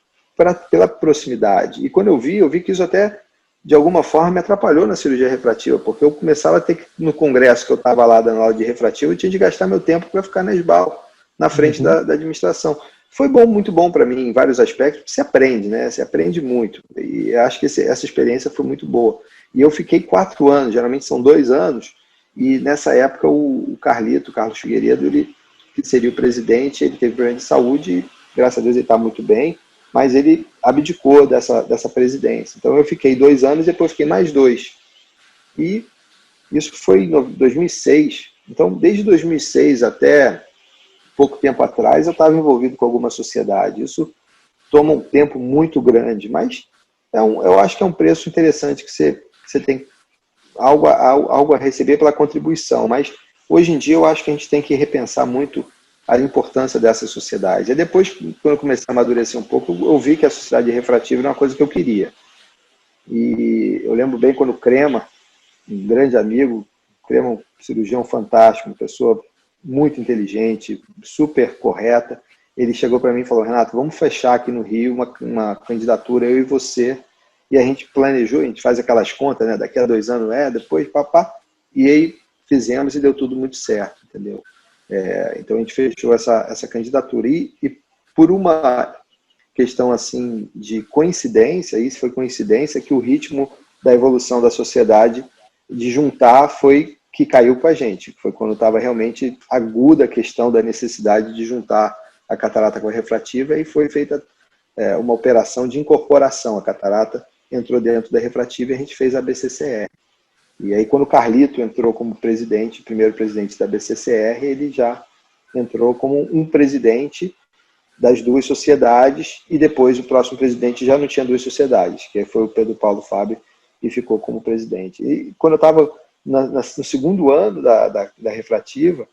pela proximidade. E quando eu vi que isso até, de alguma forma, me atrapalhou na cirurgia refrativa, porque eu começava a ter que, no congresso que eu estava lá dando aula de refrativo, eu tinha de gastar meu tempo para ficar na SBAL, na frente da administração. Foi muito bom para mim em vários aspectos, você aprende, né? Você aprende muito. E acho que essa experiência foi muito boa. E eu fiquei 4 anos, geralmente são 2 anos, e nessa época o Carlos Figueiredo, ele que seria o presidente, ele teve problema de saúde, e, graças a Deus ele está muito bem, mas ele abdicou dessa presidência. Então eu fiquei 2 anos e depois fiquei mais 2. E isso foi em 2006. Então, desde 2006 até pouco tempo atrás, eu estava envolvido com alguma sociedade. Isso toma um tempo muito grande, mas eu acho que é um preço interessante que você tem algo a receber pela contribuição. Mas hoje em dia eu acho que a gente tem que repensar muito a importância dessa sociedade. E depois, quando eu comecei a amadurecer um pouco, eu vi que a sociedade refrativa era uma coisa que eu queria. E eu lembro bem quando o Crema, um grande amigo, o Crema é um cirurgião fantástico, uma pessoa muito inteligente, super correta, ele chegou para mim e falou: Renato, vamos fechar aqui no Rio uma candidatura, eu e você. E a gente planejou, a gente faz aquelas contas, né? Daqui a 2 anos depois, papá. E aí fizemos e deu tudo muito certo, entendeu? Então a gente fechou essa candidatura. E por uma questão assim de coincidência, isso foi coincidência, que o ritmo da evolução da sociedade de juntar foi que caiu com a gente. Foi quando estava realmente aguda a questão da necessidade de juntar a catarata com a refrativa, e foi feita uma operação de incorporação. A catarata entrou dentro da refrativa e a gente fez a BCCR. E aí, quando o Carlito entrou como presidente, primeiro presidente da BCCR, ele já entrou como um presidente das 2 sociedades, e depois o próximo presidente já não tinha 2 sociedades, que foi o Pedro Paulo Fábio, e ficou como presidente. E quando eu estava no segundo ano da refrativa,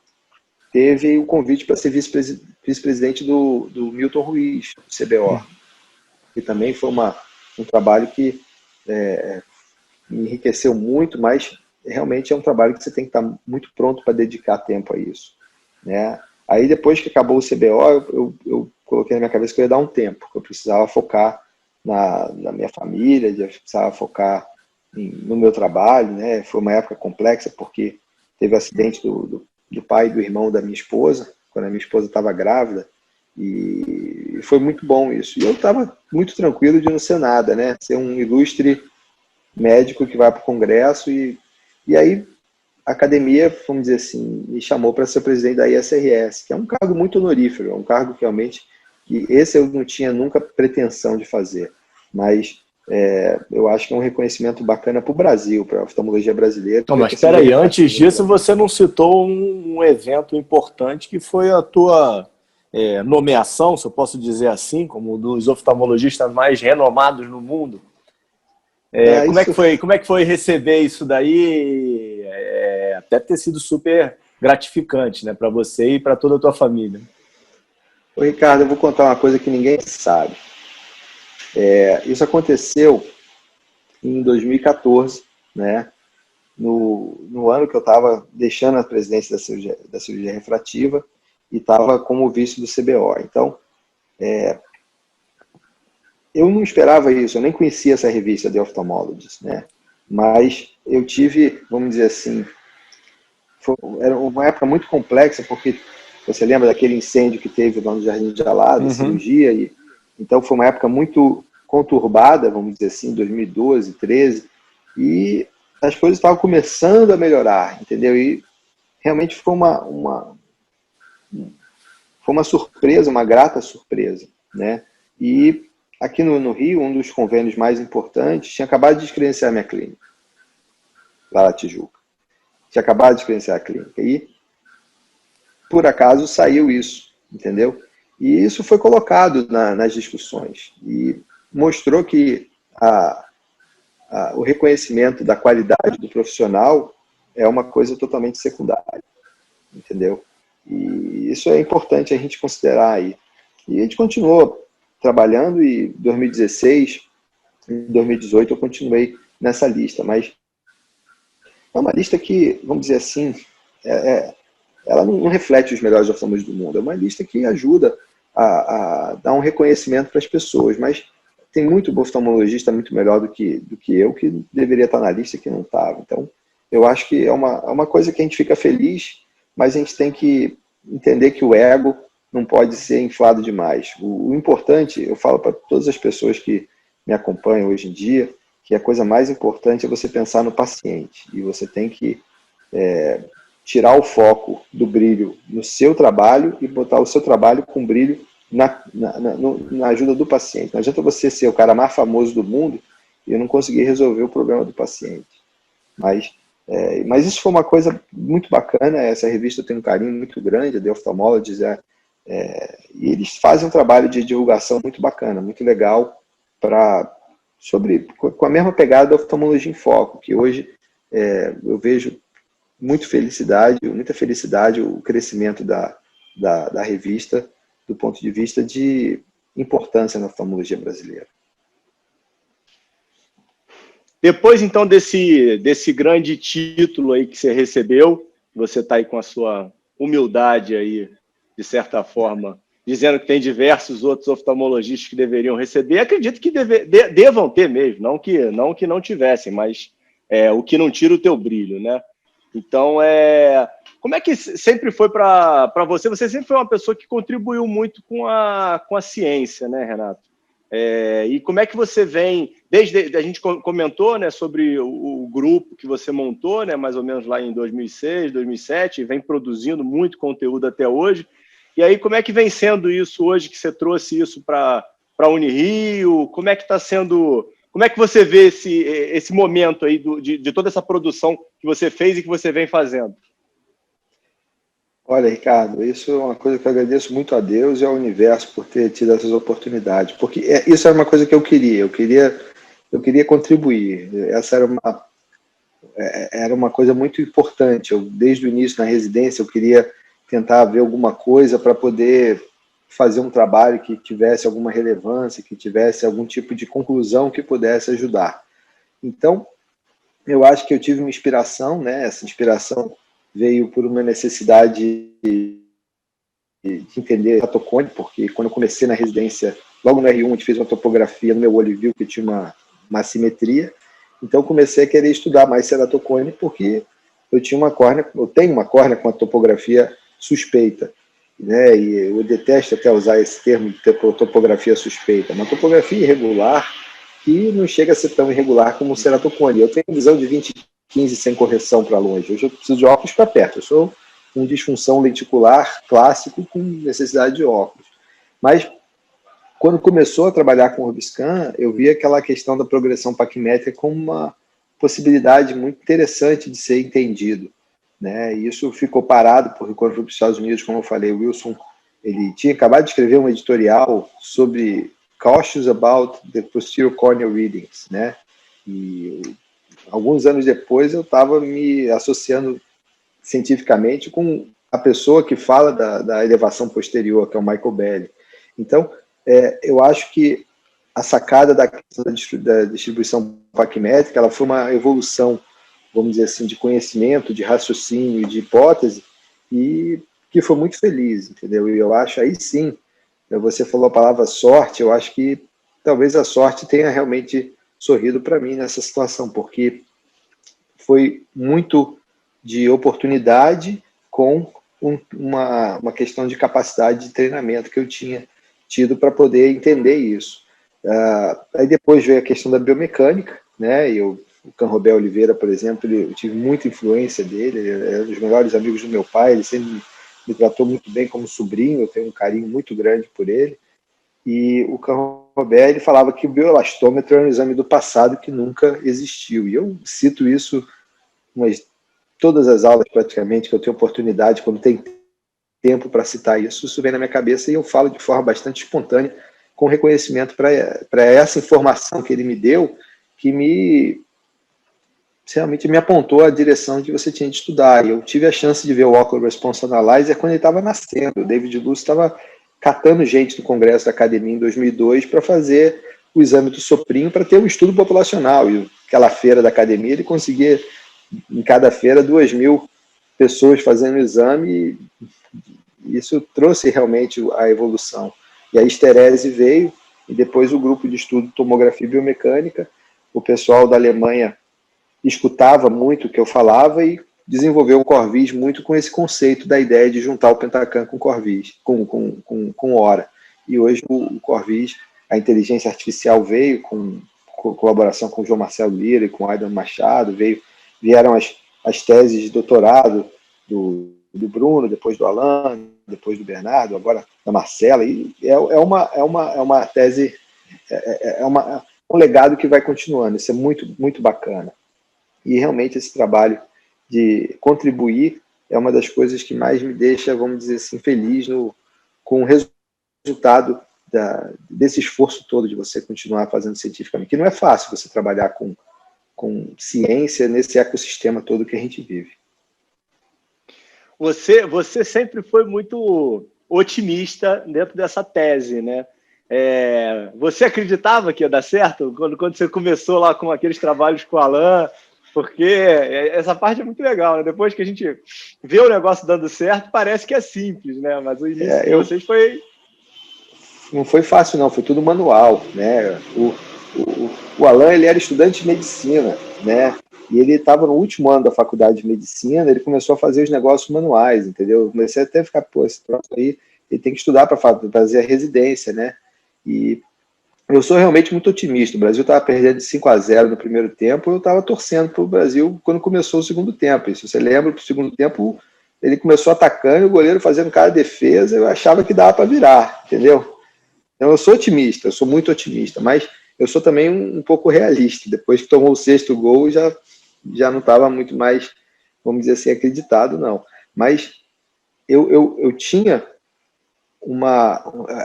teve o convite para ser vice-presidente do Milton Ruiz, do CBO, que também foi um trabalho que me enriqueceu muito, mas realmente é um trabalho que você tem que estar muito pronto para dedicar tempo a isso, né? Aí depois que acabou o CBO, eu coloquei na minha cabeça que eu ia dar um tempo, que eu precisava focar na minha família, eu precisava focar no meu trabalho, né? Foi uma época complexa porque teve o acidente do pai e do irmão da minha esposa, quando a minha esposa estava grávida, e foi muito bom isso. E eu estava muito tranquilo de não ser nada, né? Ser um ilustre médico que vai para o congresso, e aí a academia, vamos dizer assim, me chamou para ser presidente da ISRS, que é um cargo muito honorífero, é um cargo que realmente, que esse eu não tinha nunca pretensão de fazer, mas eu acho que é um reconhecimento bacana para o Brasil, para a oftalmologia brasileira. Não, mas espera aí, antes disso você não citou um evento importante que foi a tua nomeação, se eu posso dizer assim, como um dos oftalmologistas mais renomados no mundo. Como é que foi receber isso daí? Deve ter sido super gratificante, né, para você e para toda a tua família. Ô, Ricardo, eu vou contar uma coisa que ninguém sabe. Isso aconteceu em 2014, né? No ano que eu estava deixando a presidência da cirurgia refrativa e estava como vice do CBO. Então, eu não esperava isso, eu nem conhecia essa revista The Ophthalmologist, né? Mas eu tive, vamos dizer assim, era uma época muito complexa, porque você lembra daquele incêndio que teve lá no Jardim de Alá, da cirurgia, então foi uma época muito conturbada, vamos dizer assim, 2012, 2013, e as coisas estavam começando a melhorar, entendeu? E realmente foi uma surpresa, uma grata surpresa, né? E aqui no Rio, um dos convênios mais importantes tinha acabado de descredenciar a minha clínica, lá na Tijuca. Tinha acabado de descredenciar a clínica. E, por acaso, saiu isso, entendeu? E isso foi colocado nas discussões. E mostrou que o reconhecimento da qualidade do profissional é uma coisa totalmente secundária, entendeu? E isso é importante a gente considerar aí. E a gente continuou trabalhando e em 2016, em 2018 eu continuei nessa lista, mas é uma lista que, vamos dizer assim, ela não reflete os melhores oftalmologistas do mundo, é uma lista que ajuda a dar um reconhecimento para as pessoas, mas tem muito oftalmologista muito melhor do que eu, que deveria estar na lista e que não estava. Então, eu acho que é uma coisa que a gente fica feliz, mas a gente tem que entender que o ego não pode ser inflado demais. O importante, eu falo para todas as pessoas que me acompanham hoje em dia, que a coisa mais importante é você pensar no paciente. E você tem que tirar o foco do brilho no seu trabalho e botar o seu trabalho com brilho na ajuda do paciente. Não adianta você ser o cara mais famoso do mundo e não conseguir resolver o problema do paciente. Mas isso foi uma coisa muito bacana. Essa revista tem um carinho muito grande, a The Ophthalmologist, e eles fazem um trabalho de divulgação muito bacana, muito legal, com a mesma pegada da Oftalmologia em Foco, que hoje eu vejo muita felicidade o crescimento da revista do ponto de vista de importância na oftalmologia brasileira. Depois, então, desse grande título aí que você recebeu, você está aí com a sua humildade aí, de certa forma, dizendo que tem diversos outros oftalmologistas que deveriam receber. Acredito que devam ter mesmo, não que não tivessem, mas o que não tira o teu brilho, né? Então, como é que sempre foi para você? Você sempre foi uma pessoa que contribuiu muito com a ciência, né, Renato? E como é que você vem, desde a gente comentou, né, sobre o grupo que você montou, né, mais ou menos lá em 2006, 2007, e vem produzindo muito conteúdo até hoje. E aí, como é que vem sendo isso hoje, que você trouxe isso para a Unirio? Como é que está sendo... Como é que você vê esse momento aí de toda essa produção que você fez e que você vem fazendo? Olha, Ricardo, isso é uma coisa que eu agradeço muito a Deus e ao universo por ter tido essas oportunidades, porque isso era uma coisa que eu queria contribuir. Essa era uma coisa muito importante. Desde o início na residência, eu queria tentar ver alguma coisa para poder fazer um trabalho que tivesse alguma relevância, que tivesse algum tipo de conclusão que pudesse ajudar. Então, eu acho que eu tive uma inspiração, né? Essa inspiração veio por uma necessidade de entender a tocone, porque quando eu comecei na residência, logo no R1, a gente fez uma topografia no meu olho e viu que tinha uma assimetria. Então, eu comecei a querer estudar mais ceratocone, porque eu tenho uma córnea com uma topografia suspeita, né? E eu detesto até usar esse termo de topografia suspeita, uma topografia irregular que não chega a ser tão irregular como o ceratocone. Eu tenho visão de 20/15 sem correção para longe. Hoje eu preciso de óculos para perto. Eu sou com disfunção lenticular clássico com necessidade de óculos. Mas quando começou a trabalhar com o Rubiscan, eu vi aquela questão da progressão paquimétrica como uma possibilidade muito interessante de ser entendido, né? E isso ficou parado, porque quando fui para os Estados Unidos, como eu falei, o Wilson, ele tinha acabado de escrever um editorial sobre cautious about the posterior corneal readings, né? E alguns anos depois eu estava me associando cientificamente com a pessoa que fala da elevação posterior, que é o Michael Belli. Então, eu acho que a sacada da distribuição paquimétrica, ela foi uma evolução, vamos dizer assim, de conhecimento, de raciocínio, de hipótese, e que foi muito feliz, entendeu? E eu acho, aí sim, você falou a palavra sorte, eu acho que talvez a sorte tenha realmente sorrido para mim nessa situação, porque foi muito de oportunidade com uma questão de capacidade de treinamento que eu tinha tido para poder entender isso. Aí depois veio a questão da biomecânica, né? O Canrobel Oliveira, por exemplo, eu tive muita influência dele, ele é um dos melhores amigos do meu pai, ele sempre me tratou muito bem como sobrinho, eu tenho um carinho muito grande por ele. E o Canrobel, ele falava que o bioelastômetro era um exame do passado que nunca existiu. E eu cito isso todas as aulas praticamente que eu tenho oportunidade, quando tem tempo para citar isso vem na minha cabeça e eu falo de forma bastante espontânea, com reconhecimento para essa informação que ele me deu, que realmente me apontou a direção que você tinha de estudar. E eu tive a chance de ver o Ocular Response Analyzer quando ele estava nascendo. O David Luz estava catando gente do Congresso da Academia em 2002 para fazer o exame do soprinho para ter um estudo populacional. E aquela feira da Academia, ele conseguia, em cada feira, 2.000 pessoas fazendo o exame, e isso trouxe realmente a evolução. E a histerese veio, e depois o grupo de estudo tomografia e biomecânica, o pessoal da Alemanha escutava muito o que eu falava e desenvolveu o Corvis muito com esse conceito da ideia de juntar o Pentacan com Corvis, com Ora. E hoje o Corvis, a inteligência artificial veio com colaboração com o João Marcelo Lira e com o Aidan Machado, vieram as teses de doutorado do Bruno, depois do Alan, depois do Bernardo, agora da Marcela, e é uma tese, um legado que vai continuando, isso é muito, muito bacana. E realmente esse trabalho de contribuir é uma das coisas que mais me deixa, vamos dizer assim, feliz com o resultado desse esforço todo de você continuar fazendo cientificamente, que não é fácil você trabalhar com ciência nesse ecossistema todo que a gente vive. Você sempre foi muito otimista dentro dessa tese, né? Você acreditava que ia dar certo quando você começou lá com aqueles trabalhos com o Alan? Porque essa parte é muito legal, né? Depois que a gente vê o negócio dando certo, parece que é simples, né? Mas o início de vocês foi... Não foi fácil, não. Foi tudo manual, né? O Alan, ele era estudante de medicina, né? E ele estava no último ano da faculdade de medicina, ele começou a fazer os negócios manuais, entendeu? Eu comecei até a ficar, pô, esse troço aí, ele tem que estudar para fazer a residência, né? E eu sou realmente muito otimista. O Brasil estava perdendo de 5-0 no primeiro tempo, eu estava torcendo para o Brasil quando começou o segundo tempo. E se você lembra, para o segundo tempo, ele começou atacando, o goleiro fazendo cada defesa, eu achava que dava para virar, entendeu? Então eu sou otimista, eu sou muito otimista, mas eu sou também um pouco realista. Depois que tomou o 6º gol, já não estava muito mais, vamos dizer assim, acreditado, não. Mas eu tinha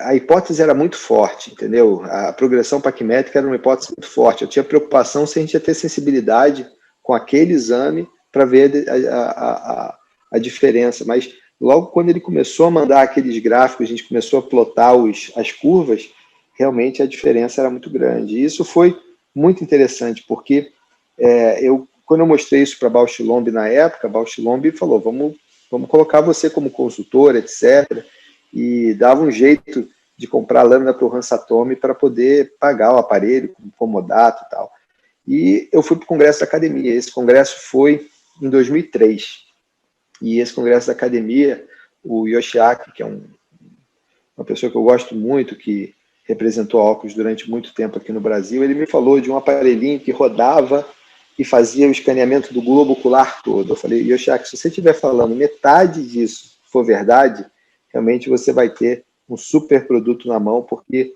a hipótese era muito forte, entendeu? A progressão paquimétrica era uma hipótese muito forte. Eu tinha preocupação se a gente ia ter sensibilidade com aquele exame para ver a diferença. Mas logo quando ele começou a mandar aqueles gráficos, a gente começou a plotar as curvas, realmente a diferença era muito grande. E isso foi muito interessante, porque quando eu mostrei isso para Bausch Lomb na época, Bausch Lomb falou, vamos colocar você como consultor, etc., e dava um jeito de comprar lâmina para o Ransatome para poder pagar o aparelho, com comodato e tal. E eu fui para o Congresso da Academia. Esse congresso foi em 2003. E esse Congresso da Academia, o Yoshiaki, que é uma pessoa que eu gosto muito, que representou a óculos durante muito tempo aqui no Brasil, ele me falou de um aparelhinho que rodava e fazia o escaneamento do globo ocular todo. Eu falei, Yoshiaki, se você estiver falando metade disso for verdade, realmente você vai ter um super produto na mão, porque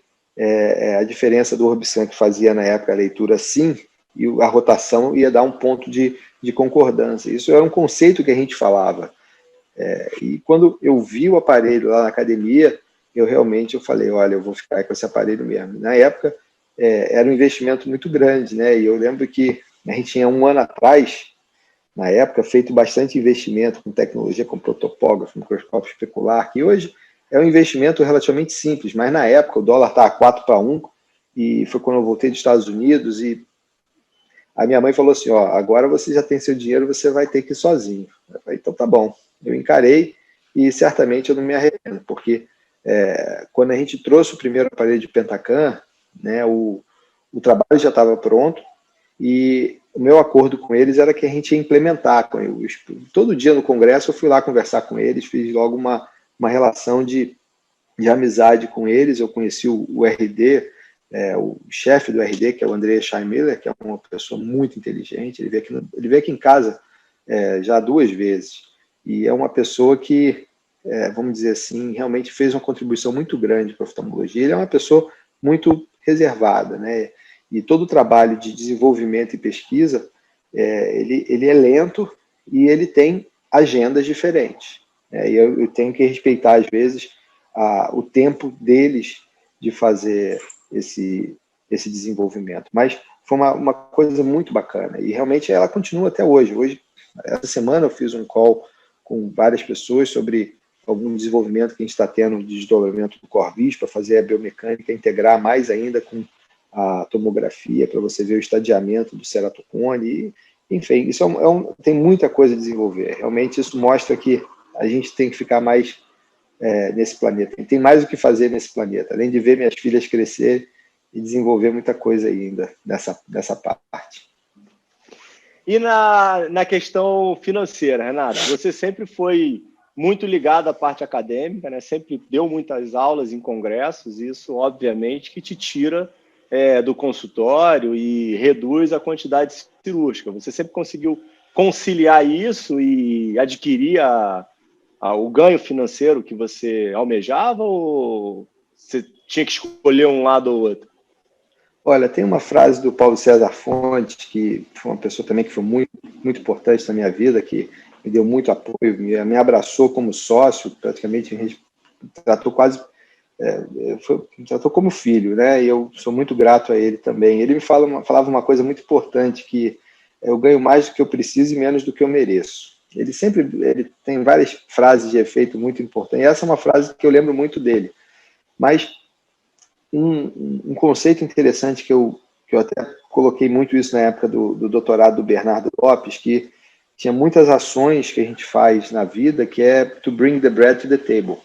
a diferença do Orbiscan, que fazia na época a leitura assim, e a rotação ia dar um ponto de concordância. Isso era um conceito que a gente falava. E quando eu vi o aparelho lá na academia, eu falei, olha, eu vou ficar com esse aparelho mesmo. Na época, era um investimento muito grande, né? E eu lembro que a gente tinha 1 ano atrás, na época, feito bastante investimento com tecnologia, com protopógrafo, microscópio especular, que hoje é um investimento relativamente simples, mas na época o dólar estava 4-1, e foi quando eu voltei dos Estados Unidos, e a minha mãe falou assim, ó, agora você já tem seu dinheiro, você vai ter que ir sozinho. Eu falei, então tá bom. Eu encarei e certamente eu não me arrependo, porque quando a gente trouxe o primeiro aparelho de Pentacam, né, o trabalho já estava pronto e o meu acordo com eles era que a gente ia implementar. Todo dia no congresso eu fui lá conversar com eles, fiz logo uma relação de amizade com eles. Eu conheci o RD, o chefe do RD, que é o André Scheinmiller, que é uma pessoa muito inteligente. Ele veio aqui em casa já 2 vezes. E é uma pessoa que, vamos dizer assim, realmente fez uma contribuição muito grande para a oftalmologia. Ele é uma pessoa muito reservada, né? E todo o trabalho de desenvolvimento e pesquisa, ele é lento e ele tem agendas diferentes. E eu tenho que respeitar, às vezes, o tempo deles de fazer esse desenvolvimento. Mas foi uma coisa muito bacana. E realmente ela continua até hoje. Essa semana eu fiz um call com várias pessoas sobre algum desenvolvimento que a gente está tendo de desdobramento do Corvis para fazer a biomecânica, integrar mais ainda com a tomografia, para você ver o estadiamento do ceratocone. E, enfim, isso tem muita coisa a desenvolver. Realmente isso mostra que a gente tem que ficar mais nesse planeta. Tem mais o que fazer nesse planeta, além de ver minhas filhas crescer e desenvolver muita coisa ainda nessa parte. E na questão financeira, Renato, você sempre foi muito ligado à parte acadêmica, né? Sempre deu muitas aulas em congressos, e isso, obviamente, que te tira do consultório e reduz a quantidade cirúrgica. Você sempre conseguiu conciliar isso e adquirir o ganho financeiro que você almejava, ou você tinha que escolher um lado ou outro? Olha, tem uma frase do Paulo César Fontes, que foi uma pessoa também que foi muito, muito importante na minha vida, que me deu muito apoio, me abraçou como sócio, praticamente me tratou me tratou como filho, né? E eu sou muito grato a ele também. Ele me falava uma coisa muito importante, que eu ganho mais do que eu preciso e menos do que eu mereço. Ele tem várias frases de efeito muito importantes, e essa é uma frase que eu lembro muito dele. Mas um conceito interessante que eu até coloquei muito isso na época do doutorado do Bernardo Lopes, que tinha muitas ações que a gente faz na vida, que é to bring the bread to the table.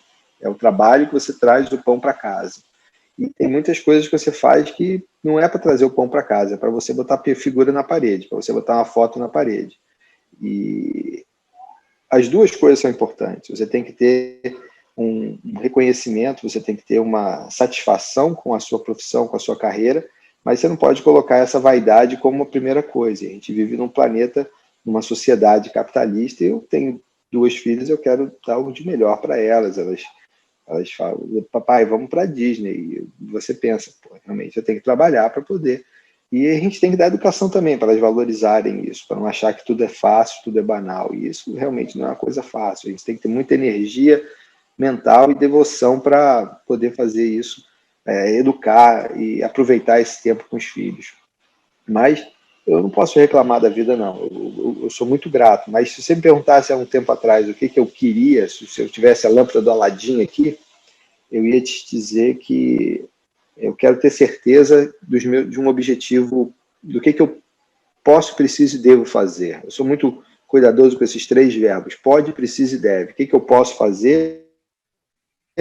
É o trabalho que você traz o pão para casa. E tem muitas coisas que você faz que não é para trazer o pão para casa, é para você botar figura na parede, para você botar uma foto na parede. E as duas coisas são importantes. Você tem que ter um reconhecimento, você tem que ter uma satisfação com a sua profissão, com a sua carreira, mas você não pode colocar essa vaidade como a primeira coisa. A gente vive num planeta, numa sociedade capitalista, e eu tenho 2 filhas, eu quero dar o de melhor para elas. Elas falam, papai, vamos para a Disney. E você pensa, pô, realmente eu tenho que trabalhar para poder. E a gente tem que dar educação também, para elas valorizarem isso, para não achar que tudo é fácil, tudo é banal. E isso realmente não é uma coisa fácil. A gente tem que ter muita energia mental e devoção para poder fazer isso, educar e aproveitar esse tempo com os filhos. Mas eu não posso reclamar da vida, não. Eu sou muito grato. Mas se você me perguntasse há um tempo atrás o que eu queria, se eu tivesse a lâmpada do Aladim aqui, eu ia te dizer que eu quero ter certeza de um objetivo, do que eu posso, preciso e devo fazer. Eu sou muito cuidadoso com esses 3 verbos: pode, precisa e deve. O que eu posso fazer,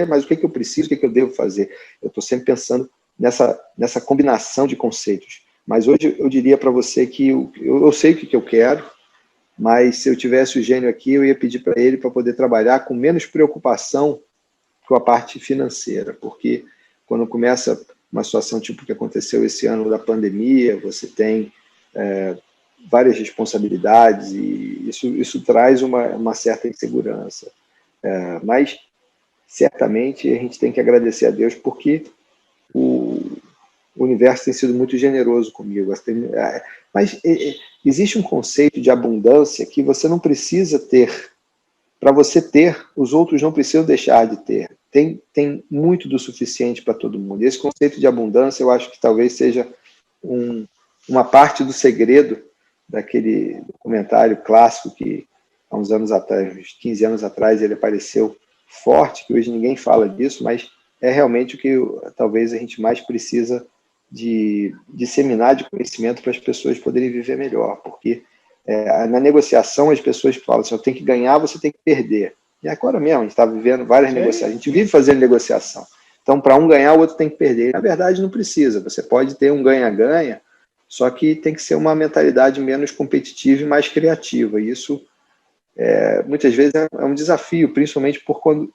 mas o que eu preciso, o que eu devo fazer. Eu estou sempre pensando nessa combinação de conceitos. Mas hoje eu diria para você que eu sei o que eu quero, mas se eu tivesse o gênio aqui, eu ia pedir para ele para poder trabalhar com menos preocupação com a parte financeira, porque quando começa uma situação tipo o que aconteceu esse ano da pandemia, você tem várias responsabilidades, e isso traz uma certa insegurança. Mas certamente a gente tem que agradecer a Deus, porque o universo tem sido muito generoso comigo. Mas existe um conceito de abundância que você não precisa ter. Para você ter, os outros não precisam deixar de ter. Tem muito do suficiente para todo mundo. E esse conceito de abundância, eu acho que talvez seja uma parte do segredo daquele documentário clássico que, há uns anos atrás, uns 15 anos atrás, ele apareceu forte, que hoje ninguém fala disso, mas é realmente o que talvez a gente mais precisa de disseminar de conhecimento para as pessoas poderem viver melhor, porque na negociação as pessoas falam assim, eu tenho que ganhar, você tem que perder. E agora mesmo, a gente está vivendo várias negociações, a gente vive fazendo negociação. Então, para um ganhar, o outro tem que perder. Na verdade, não precisa, você pode ter um ganha-ganha, só que tem que ser uma mentalidade menos competitiva e mais criativa. E isso, muitas vezes, é um desafio, principalmente por quando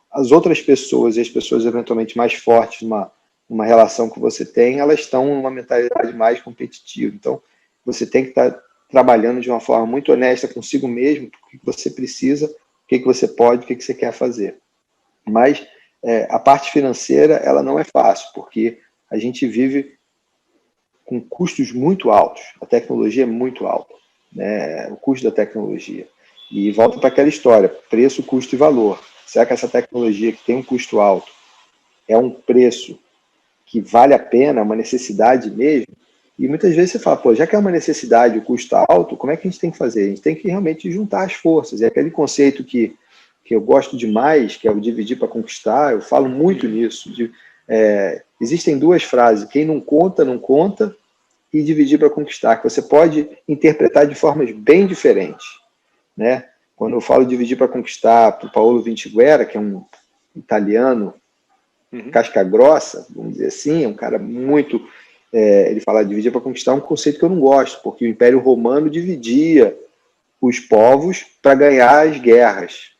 as outras pessoas e as pessoas eventualmente mais fortes numa relação que você tem, elas estão numa mentalidade mais competitiva. Então, você tem que estar trabalhando de uma forma muito honesta consigo mesmo, o que você precisa, o que você pode, o que você quer fazer. Mas a parte financeira, ela não é fácil, porque a gente vive com custos muito altos, a tecnologia é muito alta, né? O custo da tecnologia. E volta para aquela história, preço, custo e valor. Será que essa tecnologia que tem um custo alto é um preço que vale a pena, uma necessidade mesmo? E muitas vezes você fala, pô, já que é uma necessidade, o custo alto, como é que a gente tem que fazer? A gente tem que realmente juntar as forças. É aquele conceito que eu gosto demais, que é o dividir para conquistar, eu falo muito nisso. Existem duas frases, quem não conta, não conta, e dividir para conquistar, que você pode interpretar de formas bem diferentes, né? Quando eu falo dividir para conquistar, para o Paolo Vinciguerra, que é um italiano casca grossa, vamos dizer assim, é um cara muito... ele fala dividir para conquistar, é um conceito que eu não gosto, porque o Império Romano dividia os povos para ganhar as guerras.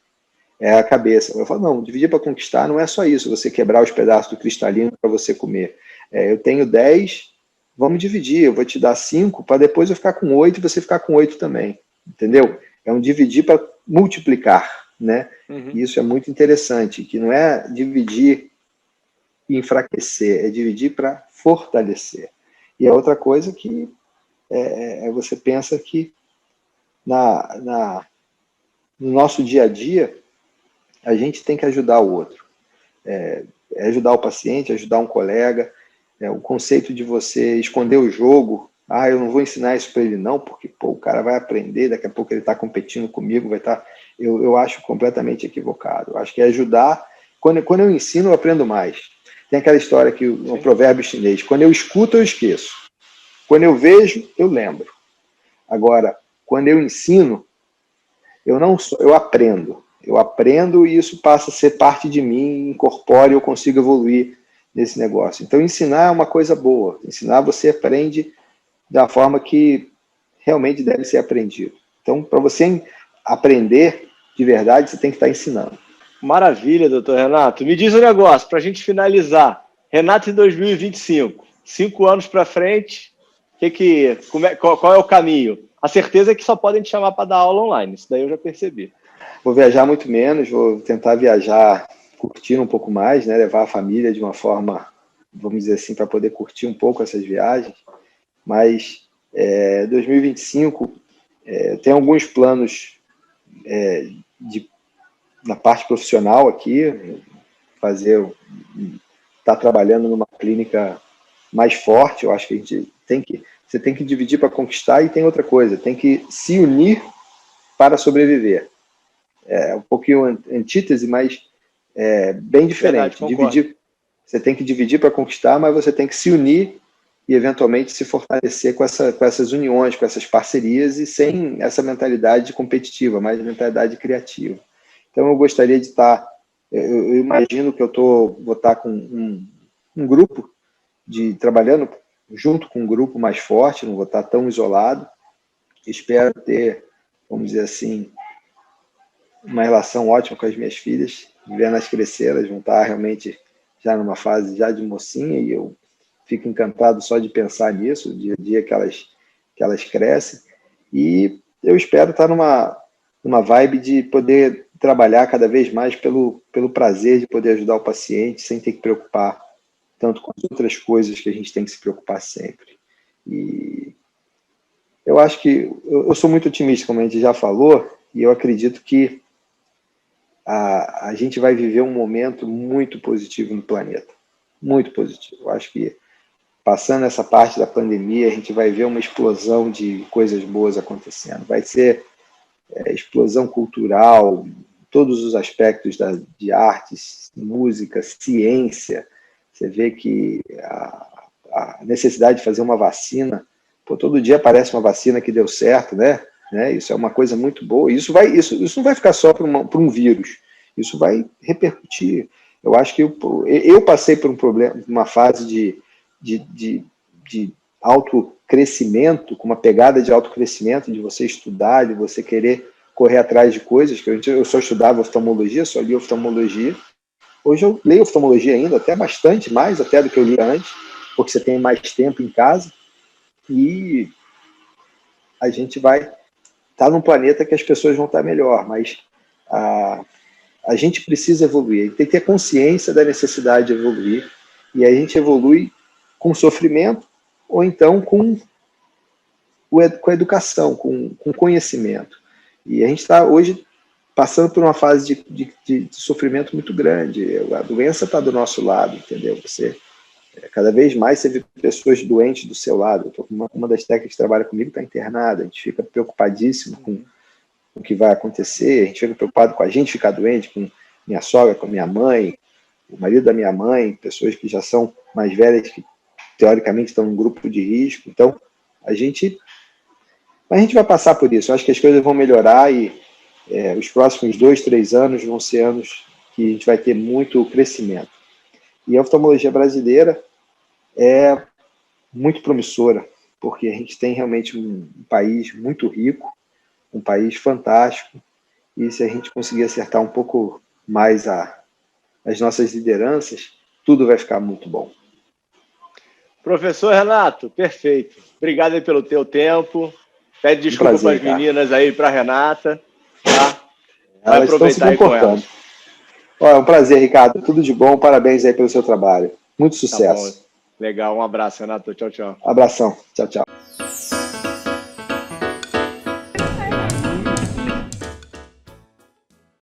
É a cabeça. Eu falo, não, dividir para conquistar não é só isso, você quebrar os pedaços do cristalino para você comer. Eu tenho 10, vamos dividir, eu vou te dar 5, para depois eu ficar com 8 e você ficar com 8 também. Entendeu? É um dividir para multiplicar, né? E isso é muito interessante, que não é dividir e enfraquecer, é dividir para fortalecer. E a outra coisa que você pensa que no nosso dia a dia, a gente tem que ajudar o outro. Ajudar o paciente, ajudar um colega. O conceito de você esconder o jogo, eu não vou ensinar isso para ele não, porque o cara vai aprender, daqui a pouco ele está competindo comigo, vai estar... Eu acho completamente equivocado. Eu acho que é ajudar... Quando eu ensino, eu aprendo mais. Tem aquela história que um provérbio chinês, quando eu escuto, eu esqueço. Quando eu vejo, eu lembro. Agora, quando eu ensino, eu aprendo. Eu aprendo e isso passa a ser parte de mim, incorpora e eu consigo evoluir nesse negócio. Então, ensinar é uma coisa boa. Ensinar, você aprende da forma que realmente deve ser aprendido. Então, para você aprender de verdade, você tem que estar ensinando. Maravilha, doutor Renato. Me diz um negócio, para a gente finalizar. Renato em 2025, 5 anos para frente, qual é o caminho? A certeza é que só podem te chamar para dar aula online, isso daí eu já percebi. Vou viajar muito menos, vou tentar viajar curtindo um pouco mais, né? Levar a família de uma forma, vamos dizer assim, para poder curtir um pouco essas viagens. Mas 2025, tem alguns planos na parte profissional aqui, estar trabalhando numa clínica mais forte. Eu acho que você tem que dividir para conquistar, e tem outra coisa, tem que se unir para sobreviver. É um pouquinho antítese, mas bem diferente. Verdade, você tem que dividir para conquistar, mas você tem que se unir e eventualmente se fortalecer com essas uniões, com essas parcerias, e sem essa mentalidade competitiva, mas mentalidade criativa. Então eu gostaria de estar, eu imagino que vou estar com um grupo trabalhando junto com um grupo mais forte, não vou estar tão isolado. Espero ter, vamos dizer assim, uma relação ótima com as minhas filhas, vendo-as crescer. Elas vão estar realmente já numa fase já de mocinha, e eu fico encantado só de pensar nisso, dia a dia que elas crescem. E eu espero estar numa vibe de poder trabalhar cada vez mais pelo prazer de poder ajudar o paciente, sem ter que preocupar tanto com as outras coisas que a gente tem que se preocupar sempre. E eu acho que eu sou muito otimista, como a gente já falou, e eu acredito que a gente vai viver um momento muito positivo no planeta. Muito positivo. Eu acho que, passando essa parte da pandemia, a gente vai ver uma explosão de coisas boas acontecendo. Vai ser explosão cultural, todos os aspectos de artes, música, ciência. Você vê que a necessidade de fazer uma vacina, todo dia aparece uma vacina que deu certo, né? Isso é uma coisa muito boa. Isso não vai ficar só para um vírus. Isso vai repercutir. Eu acho que eu passei por um problema, uma fase de autocrescimento, com uma pegada de autocrescimento, de você estudar, de você querer correr atrás de coisas, que eu só estudava oftalmologia, só li oftalmologia. Hoje eu leio oftalmologia ainda, até bastante, mais até do que eu li antes, porque você tem mais tempo em casa, e a gente vai estar num planeta que as pessoas vão estar melhor, mas a gente precisa evoluir, a gente tem que ter consciência da necessidade de evoluir, e a gente evolui com sofrimento, ou então com a educação, com conhecimento. E a gente está hoje passando por uma fase de sofrimento muito grande. A doença está do nosso lado, entendeu? Cada vez mais você vê pessoas doentes do seu lado. Uma das técnicas que trabalha comigo está internada. A gente fica preocupadíssimo com o que vai acontecer. A gente fica preocupado com a gente ficar doente, com minha sogra, com minha mãe, o marido da minha mãe, pessoas que já são mais velhas, que teoricamente estão num grupo de risco. Então, a gente vai passar por isso. Eu acho que as coisas vão melhorar e os próximos 2, 3 anos vão ser anos que a gente vai ter muito crescimento. E a oftalmologia brasileira é muito promissora, porque a gente tem realmente um país muito rico, um país fantástico, e se a gente conseguir acertar um pouco mais as nossas lideranças, tudo vai ficar muito bom. Professor Renato, perfeito. Obrigado aí pelo teu tempo. Pede desculpa para as meninas aí, para a Renata. Tá? Vai aproveitar aí com elas. É um prazer, Ricardo. Tudo de bom. Parabéns aí pelo seu trabalho. Muito sucesso. Tá bom. Legal. Um abraço, Renato. Tchau, tchau. Abração. Tchau, tchau.